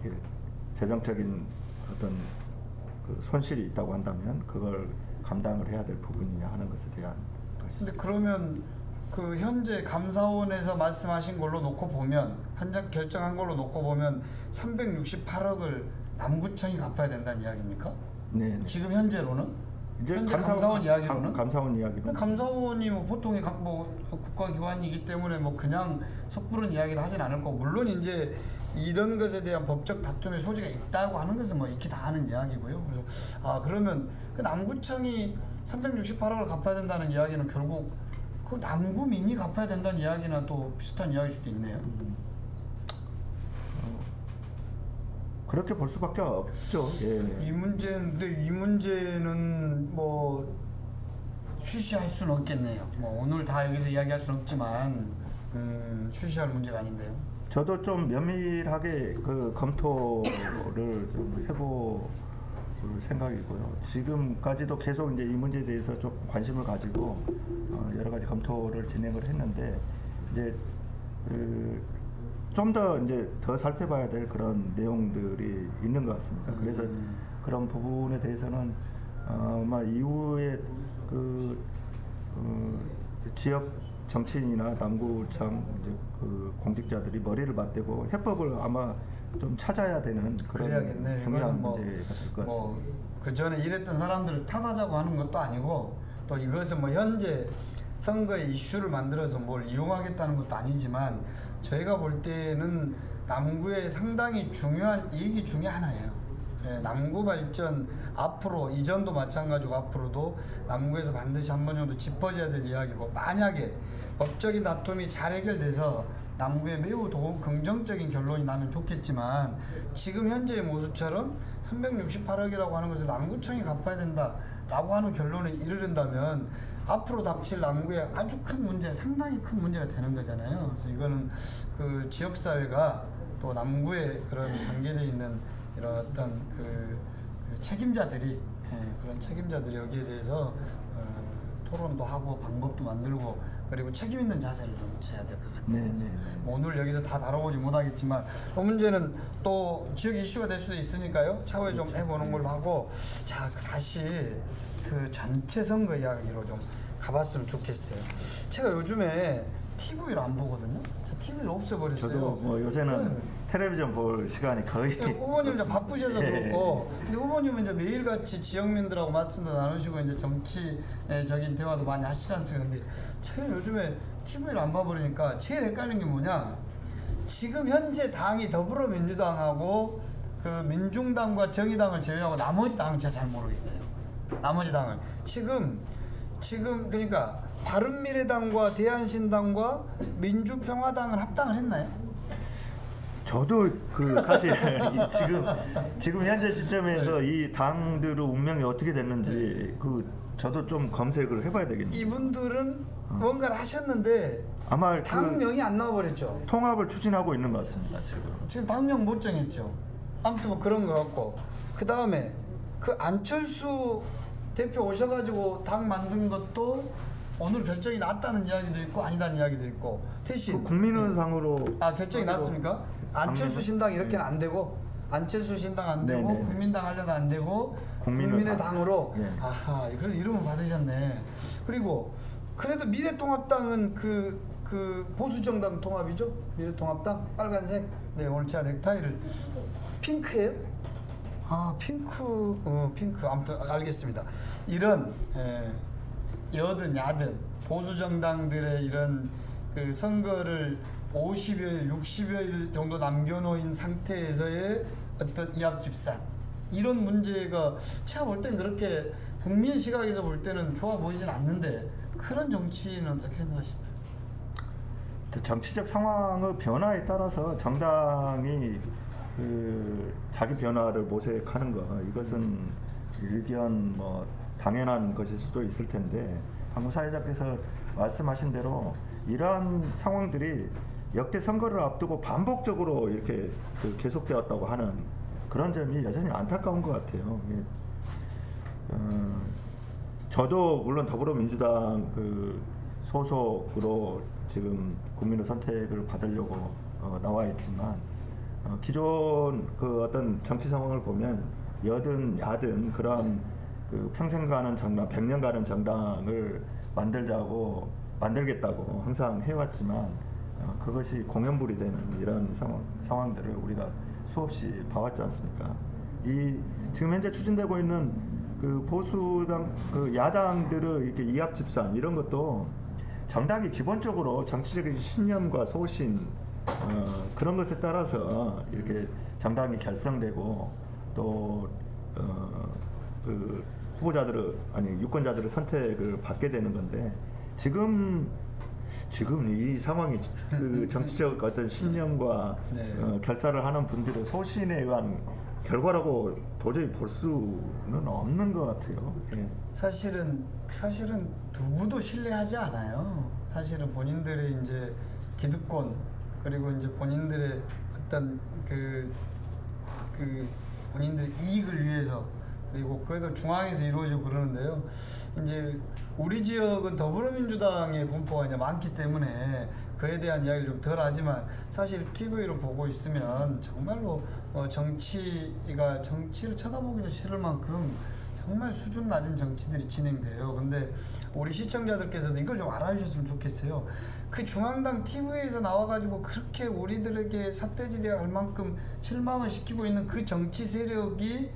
이렇게 재정적인 어떤 손실이 있다고 한다면 그걸 감당을 해야 될 부분이냐 하는 것에 대한 것이죠.
근데 그러면 현재 감사원에서 말씀하신 걸로 놓고 보면 한작 결정한 걸로 놓고 보면 368억을 남구청이 갚아야 된다는 이야기입니까?
네.
지금 현재로는?
이제
현재 감사원 이야기로는?
감사원 이야기로.
감사원이 뭐 보통의 뭐 국가기관이기 때문에 뭐 그냥 섣부른 이야기를 하진 않을 거고, 물론 이제 이런 것에 대한 법적 다툼의 소지가 있다고 하는 것은 뭐 익히 다 하는 이야기고요. 그래서 그러면 그 남구청이 368억을 갚아야 된다는 이야기는 결국 그 남구민이 갚아야 된다는 이야기나 또 비슷한 이야기일 수도 있네요.
그렇게 볼 수밖에 없죠. 예.
이 문제는 뭐 쉬쉬할 수는 없겠네요. 뭐 오늘 다 여기서 이야기할 수는 없지만 쉬쉬할 문제가 아닌데요.
저도 좀 면밀하게 그 검토를 좀 해볼 생각이고요. 지금까지도 계속 이제 이 문제에 대해서 좀 관심을 가지고 여러 가지 검토를 진행을 했는데, 이제 좀 더 이제 더 살펴봐야 될 그런 내용들이 있는 것 같습니다. 그래서 그런 부분에 대해서는 아마 이후에 지역 정치인이나 남구청 이제 그 공직자들이 머리를 맞대고 해법을 아마 좀 찾아야 되는 그런
그래야겠네.
중요한
뭐,
문제가 될 것 같습니다.
그 전에 일했던 사람들을 탓하자고 하는 것도 아니고, 또 이것은 뭐 현재 선거의 이슈를 만들어서 뭘 이용하겠다는 것도 아니지만, 저희가 볼 때는 남구의 상당히 중요한 이익이 중에 하나예요. 예, 남구 발전 앞으로 이전도 마찬가지고 앞으로도 남구에서 반드시 한 번 정도 짚어져야 될 이야기고, 만약에 법적인 다툼이 잘 해결돼서 남구에 매우 긍정적인 결론이 나면 좋겠지만, 지금 현재의 모습처럼 368억이라고 하는 것을 남구청이 갚아야 된다라고 하는 결론에 이르른다면 앞으로 닥칠 남구의 아주 큰 문제, 상당히 큰 문제가 되는 거잖아요. 그래서 이거는 그 지역사회가 또 남구에 그런 관계되어 있는 이런 어떤 그 책임자들이, 그런 책임자들이 여기에 대해서 토론도 하고 방법도 만들고, 그리고 책임 있는 자세를 좀 취해야 될 것 같아요.
네.
뭐 오늘 여기서 다 다뤄보지 못하겠지만, 그 문제는 또 지역 이슈가 될 수도 있으니까요. 차후에 좀 해보는 걸로 하고, 자, 다시 그 전체 선거 이야기로 좀 가봤으면 좋겠어요. 제가 요즘에 TV를 안 보거든요. TV를 없애버렸어요.
저도 뭐 요새는 텔레비전 볼 시간이 거의
후보님 이제 바쁘셔서 그렇고, 근데 후보님은 이제 매일같이 지역민들하고 말씀도 나누시고 이제 정치적인 대화도 많이 하시지 않습니까? 근데 제가 요즘에 TV를 안 봐버리니까 제일 헷갈린 게 뭐냐, 지금 현재 당이 더불어민주당하고 그 민중당과 정의당을 제외하고 나머지 당은 제가 잘 모르겠어요. 나머지 당을 지금 그러니까 바른미래당과 대한신당과 민주평화당은 합당을 했나요?
저도 그 사실 지금 현재 시점에서 이 당들의 운명이 어떻게 됐는지 저도 좀 검색을 해봐야 되겠네요.
이분들은 뭔가를 하셨는데
아마
당명이 안 나와버렸죠.
통합을 추진하고 있는 것 같습니다. 지금
당명 못 정했죠. 아무튼 뭐 그런 것 같고, 그 다음에 그 안철수 대표 오셔가지고 당 만든 것도 오늘 결정이 났다는 이야기도 있고 아니다는 이야기도 있고, 대신
국민의당으로
결정이 났습니까? 안철수 신당 이렇게는 안 되고, 안철수 신당 안 되고,
네네.
국민당 하려도 안 되고, 국민의당으로.
네.
아하, 그래도 이름을 받으셨네. 그리고 그래도 미래통합당은 그 보수정당 통합이죠? 미래통합당 빨간색. 네, 오늘 제가 넥타이를 핑크예요? 핑크. 아무튼 알겠습니다. 이런 여든 야든 보수 정당들의 이런 그 선거를 50여일, 60여일 정도 남겨놓은 상태에서의 어떤 이합집산, 이런 문제가 제가 볼 땐 그렇게 국민 시각에서 볼 때는 좋아 보이진 않는데, 그런 정치는 어떻게 생각하십니까?
정치적 상황의 변화에 따라서 정당이 자기 변화를 모색하는 거, 이것은 일견 뭐 당연한 것일 수도 있을 텐데, 방금 사회자께서 말씀하신 대로 이러한 상황들이 역대 선거를 앞두고 반복적으로 이렇게 계속되었다고 하는 그런 점이 여전히 안타까운 것 같아요. 저도 물론 더불어민주당 소속으로 지금 국민의 선택을 받으려고 나와 있지만, 기존 어떤 정치 상황을 보면 여든 야든 그런 평생 가는 정당, 100년 가는 정당을 만들겠다고 항상 해왔지만, 그것이 공연불이 되는 이런 상황들을 우리가 수없이 봐왔지 않습니까? 지금 현재 추진되고 있는 그 보수당 그 야당들의 이렇게 이합 집산 이런 것도 정당이 기본적으로 정치적인 신념과 소신 그런 것에 따라서 이렇게 정당이 결성되고 또 그 후보자들의 아니 유권자들의 선택을 받게 되는 건데 지금 이 상황이 그 정치적 어떤 신념과
네.
결사를 하는 분들의 소신에 의한 결과라고 도저히 볼 수는 없는 것 같아요. 예.
사실은 누구도 신뢰하지 않아요. 사실은 본인들의 이제 기득권 그리고 이제 본인들의 어떤 그 본인들의 이익을 위해서 그리고 그래도 중앙에서 이루어지고 그러는데요. 이제 우리 지역은 더불어민주당의 분포가 이제 많기 때문에 그에 대한 이야기를 좀 덜 하지만 사실 TV로 보고 있으면 정말로 정치를 쳐다보기도 싫을 만큼 정말 수준 낮은 정치들이 진행돼요. 근데 우리 시청자들께서도 이걸 좀 알아주셨으면 좋겠어요. 그 중앙당 TV에서 나와가지고 그렇게 우리들에게 삿대질을 할 만큼 실망을 시키고 있는 그 정치 세력이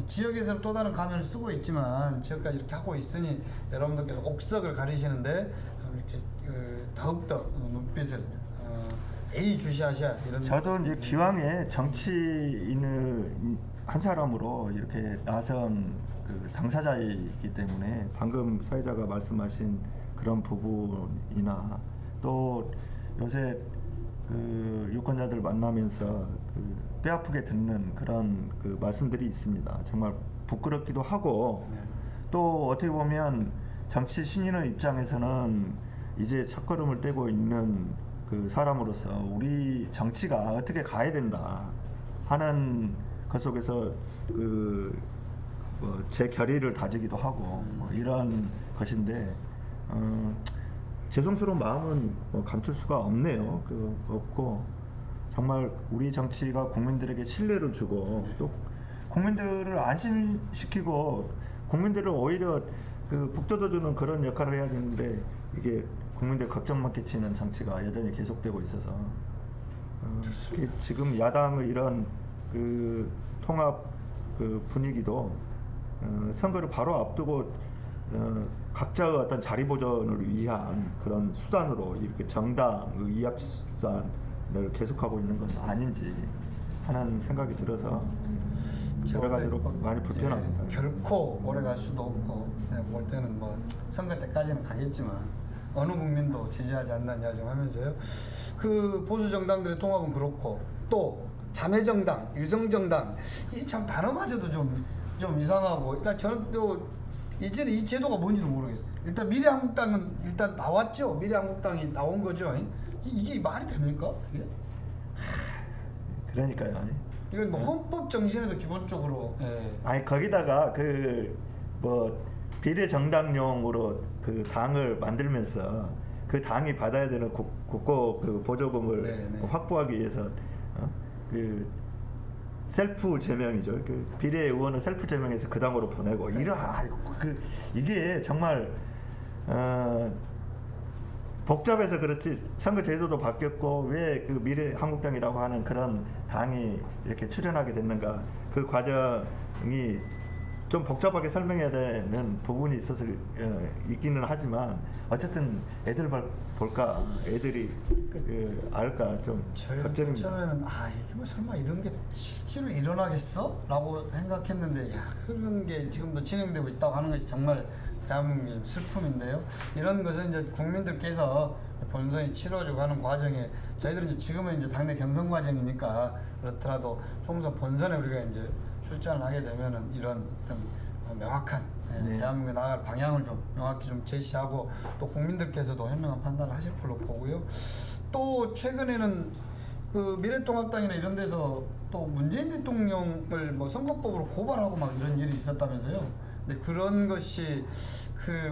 지역에서 또 다른 가면을 쓰고 있지만 지역까지 이렇게 하고 있으니 여러분들께서 옥석을 가리시는데 이렇게 더욱더 눈빛을 예의주시하셔야 이런.
저도 이제 기왕에 정치인을 한 사람으로 이렇게 나선 그 당사자이기 때문에 방금 사회자가 말씀하신 그런 부분이나 또 요새 그 유권자들 만나면서 그 뼈아프게 듣는 그런 그 말씀들이 있습니다. 정말 부끄럽기도 하고
네.
또 어떻게 보면 정치 신인의 입장에서는 이제 첫걸음을 떼고 있는 그 사람으로서 우리 정치가 어떻게 가야 된다 하는 것 속에서 제 결의를 다지기도 하고 이런 것인데 죄송스러운 마음은 감출 수가 없네요. 없고 정말 우리 정치가 국민들에게 신뢰를 주고 또 국민들을 안심시키고 국민들을 오히려 북돋아주는 그런 역할을 해야 되는데 이게 국민들 걱정만 끼치는 정치가 여전히 계속되고 있어서 특히 지금 야당의 이런 그 통합 그 분위기도 선거를 바로 앞두고 각자의 어떤 자리 보존을 위한 그런 수단으로 이렇게 정당의 이합집산을 계속하고 있는 건 아닌지 하는 생각이 들어서 여러 가지로 많이 불편합니다.
결코 오래 갈 수도 없고 내가 볼 때는 뭐 선거 때까지는 가겠지만 어느 국민도 지지하지 않는 이야기 좀 하면서요. 그 보수 정당들의 통합은 그렇고 또 자매정당, 유성정당 이 참 단어마저도 좀 이상하고 일단 저는 또 이제는 이 제도가 뭔지도 모르겠어요. 일단 미래한국당은 일단 나왔죠. 미래한국당이 나온 거죠. 이게 말이 됩니까? 이게?
그러니까요.
이건 뭐 헌법 정신에도 기본적으로
아니 거기다가 비례 정당용으로 그 당을 만들면서 그 당이 받아야 되는 국고 그 보조금을
네네.
확보하기 위해서 그 셀프 제명이죠. 그 비례 의원을 셀프 제명해서 그 당으로 보내고 이게 정말 복잡해서 그렇지 선거 제도도 바뀌었고 왜 그 미래한국당이라고 하는 그런 당이 이렇게 출현하게 됐는가 그 과정이 좀 복잡하게 설명해야 되는 부분이 있어서 있기는 하지만 어쨌든 애들 볼까 애들이 알까 좀 걱정입니다.
처음에는 이게 뭐 설마 이런 게 실제로 일어나겠어? 라고 생각했는데 그런 게 지금도 진행되고 있다고 하는 것이 정말 대한민국의 슬픔인데요. 이런 것은 이제 국민들께서 본선이 치러지고 하는 과정에 저희들은 이제 지금은 이제 당내 경선 과정이니까 그렇더라도 총선 본선에 우리가 이제 출전을 하게 되면은 이런 어떤 명확한 대한민국에 나아갈 방향을 좀 명확히 좀 제시하고 또 국민들께서도 현명한 판단을 하실 걸로 보고요. 또 최근에는 그 미래통합당이나 이런 데서 또 문재인 대통령을 뭐 선거법으로 고발하고 막 이런 일이 있었다면서요. 근데 그런 것이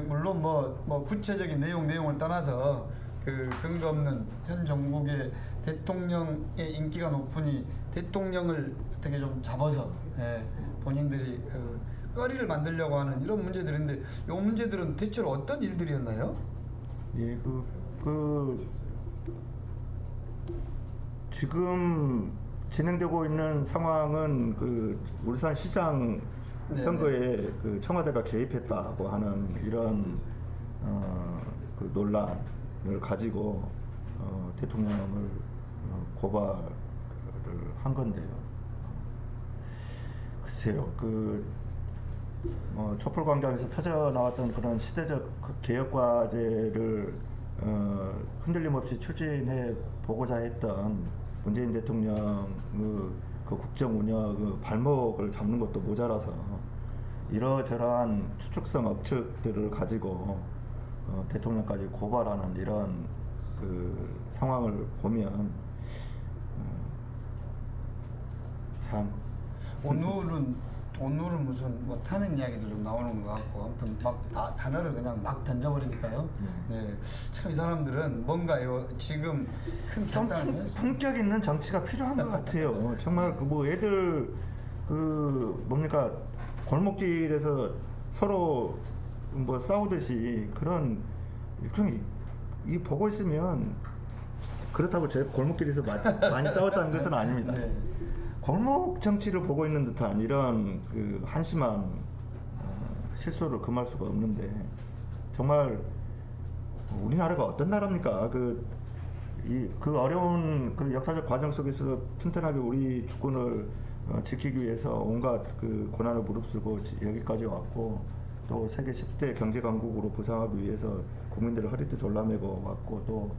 물론 뭐 구체적인 내용을 떠나서 그 근거 없는 현 정국의 대통령의 인기가 높으니 대통령을 어떻게 좀 잡아서 본인들이 거리를 만들려고 하는 이런 문제들인데 이 문제들은 대체로 어떤 일들이었나요?
예, 지금 진행되고 있는 상황은 그 울산 시장
네네.
선거에 그 청와대가 개입했다고 하는 이런 그 논란을 가지고 대통령을 고발을 한 건데요. 글쎄요, 촛불 광장에서 터져 나왔던 그런 시대적 개혁 과제를 흔들림 없이 추진해 보고자 했던 문재인 대통령 그 국정 운영 그 발목을 잡는 것도 모자라서 이러저러한 추측성 억측들을 가지고 대통령까지 고발하는 이런 그 상황을 보면 참
오늘은 무슨 뭐 타는 이야기도 좀 나오는 것 같고 아무튼 막 단어를 그냥 막 던져버리니까요. 네, 참 이 사람들은 뭔가요 지금 큰
좀
결단을 했어요.
품격 있는 정치가 필요한 것 같아요. 정말 뭐 애들 뭡니까 골목길에서 서로 뭐 싸우듯이 그런 일종의 이 보고 있으면 그렇다고 제 골목길에서 많이 싸웠다는 것은 아닙니다.
네.
골목 정치를 보고 있는 듯한 이런 그 한심한 실소를 금할 수가 없는데 정말 우리나라가 어떤 나라입니까? 그 어려운 그 역사적 과정 속에서 튼튼하게 우리 주권을 지키기 위해서 온갖 그 고난을 무릅쓰고 여기까지 왔고 또 세계 10대 경제 강국으로 부상하기 위해서 국민들을 허리띠 졸라매고 왔고 또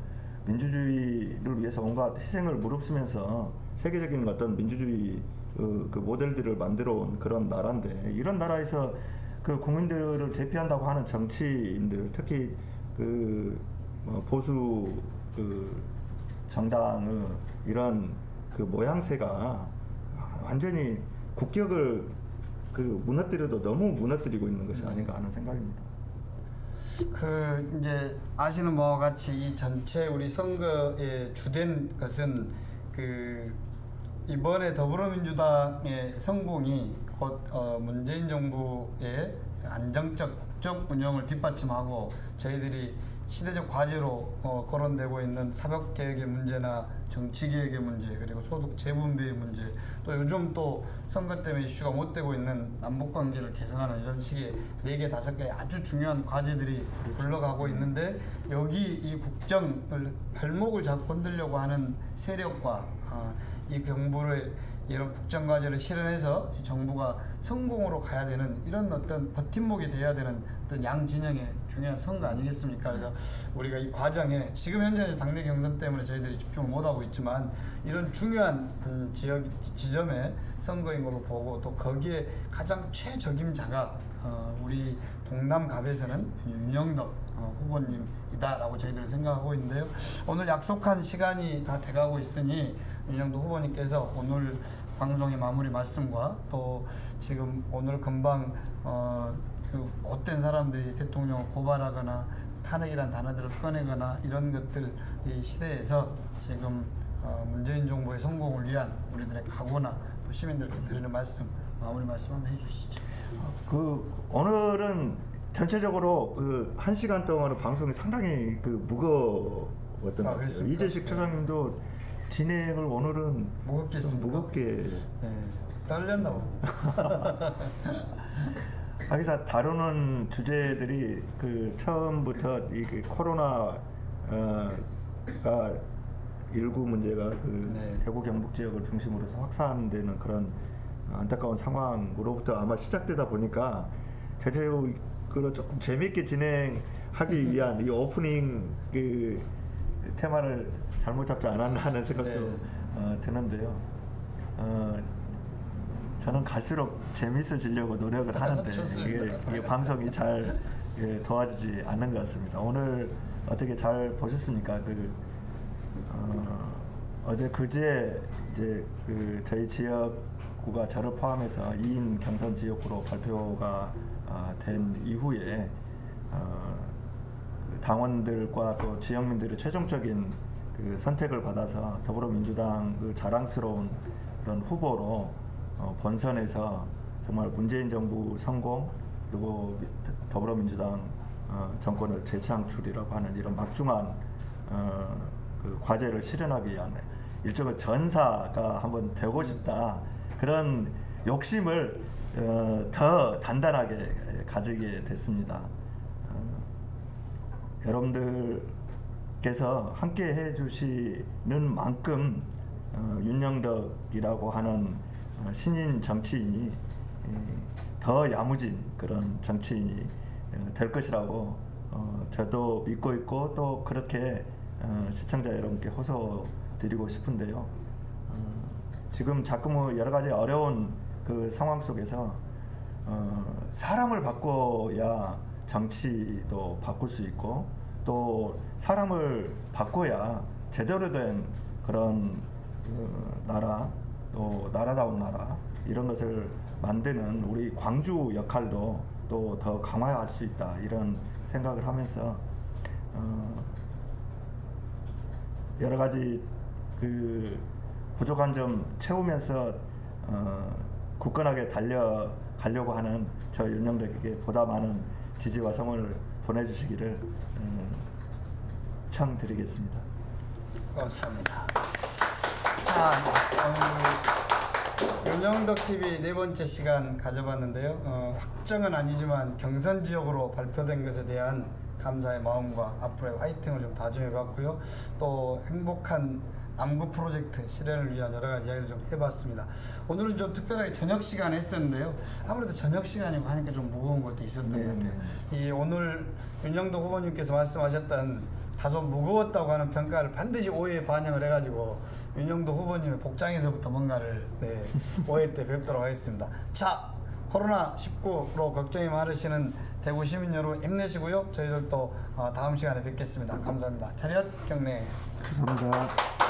민주주의를 위해서 온갖 희생을 무릅쓰면서 세계적인 어떤 민주주의 그 모델들을 만들어 온 그런 나라인데 이런 나라에서 그 국민들을 대표한다고 하는 정치인들 특히 보수 정당의 이런 그 모양새가 완전히 국격을 무너뜨려도 너무 무너뜨리고 있는 것이 아닌가 하는 생각입니다.
이제 아시는 바와 같이 이 전체 우리 선거의 주된 것은 이번에 더불어민주당의 성공이 곧 문재인 정부의 안정적 국정 운영을 뒷받침하고 저희들이 시대적 과제로 거론되고 있는 사법개혁의 문제나 정치개혁의 문제 그리고 소득 재분배의 문제 또 요즘 또 선거 때문에 이슈가 못 되고 있는 남북관계를 개선하는 이런 식의 4개 5개의 아주 중요한 과제들이 굴러가고 있는데 여기 이 국정을 발목을 잡고 흔들려고 하는 세력과 이 정부의 이런 국정과제를 실현해서 이 정부가 성공으로 가야 되는 이런 어떤 버팀목이 돼야 되는 어떤 양 진영의 중요한 선거 아니겠습니까? 그래서 우리가 이 과정에 지금 현재 당내 경선 때문에 저희들이 집중을 못하고 있지만 이런 중요한 지점에 선거인 걸로 보고 또 거기에 가장 최적임자가 우리 동남갑에서는 윤영덕 후보님이다라고 저희들은 생각하고 있는데요. 오늘 약속한 시간이 다 돼가고 있으니 윤영덕 후보님께서 오늘 방송의 마무리 말씀과 또 지금 오늘 금방 못된 사람들이 대통령을 고발하거나 탄핵이란 단어들을 꺼내거나 이런 것들 이 시대에서 지금 문재인 정부의 성공을 위한 우리들의 각오나 또 시민들께 드리는 말씀 마무리 말씀 한번 해주시죠.
오늘은 전체적으로 1시간 동안의 방송이 상당히 무거웠던 것 같아요. 이재식 처장님도 진행을 오늘은
무겁겠습니까?
좀 무겁게
떨렸나 봅니다.
그래서 다루는 주제들이 처음부터 이 코로나가 19 문제가 대구 경북 지역을 중심으로 해서 확산되는 그런 안타까운 상황으로부터 아마 시작되다 보니까 대체적으로 조금 재미있게 진행하기 위한 이 오프닝 테마를 잘못 잡지 않았나 하는 생각도 드는데요. 저는 갈수록 재밌어지려고 노력을 하는데 이게 방송이 잘 도와주지 않는 것 같습니다. 오늘 어떻게 잘 보셨습니까? 어제 그제 이제 저희 지역구가 저를 포함해서 2인 경선 지역구로 발표가 된 이후에 당원들과 또 지역민들의 최종적인 선택을 받아서 더불어민주당 자랑스러운 그런 후보로 본선에서 정말 문재인 정부 성공 그리고 더불어민주당 정권의 재창출이라고 하는 이런 막중한 과제를 실현하기 위한 일종의 전사가 한번 되고 싶다 그런 욕심을 더 단단하게 가지게 됐습니다. 여러분들께서 함께 해주시는 만큼 윤영덕이라고 하는 신인 정치인이 더 야무진 그런 정치인이 될 것이라고 저도 믿고 있고 또 그렇게 시청자 여러분께 호소드리고 싶은데요. 지금 자꾸 뭐 여러 가지 어려운 그 상황 속에서 사람을 바꿔야 정치도 바꿀 수 있고 또 사람을 바꿔야 제대로 된 그런 나라 또 나라다운 나라 이런 것을 만드는 우리 광주 역할도 또 더 강화할 수 있다 이런 생각을 하면서 여러 가지 그 부족한 점 채우면서 굳건하게 달려가려고 하는 저 윤영덕에게 보다 많은 지지와 성원을 보내주시기를 청드리겠습니다.
감사합니다. 자, 윤영덕 TV 네 번째 시간 가져봤는데요. 확정은 아니지만 경선 지역으로 발표된 것에 대한 감사의 마음과 앞으로의 화이팅을 좀 다짐해봤고요. 또 행복한 남구 프로젝트 실현을 위한 여러 가지 이야기를 좀 해봤습니다. 오늘은 좀 특별하게 저녁 시간에 했었는데요. 아무래도 저녁 시간이고 하니까 좀 무거운 것도 있었던 것 같아요. 이 오늘 윤영덕 후보님께서 말씀하셨던 다소 무거웠다고 하는 평가를 반드시 오해에 반영을 해가지고 윤영덕 후보님의 복장에서부터 뭔가를 오해 때 뵙도록 하겠습니다. 자, 코로나19로 걱정이 많으시는 대구 시민 여러분 힘내시고요. 저희들도 다음 시간에 뵙겠습니다. 감사합니다. 차렷 경례.
감사합니다.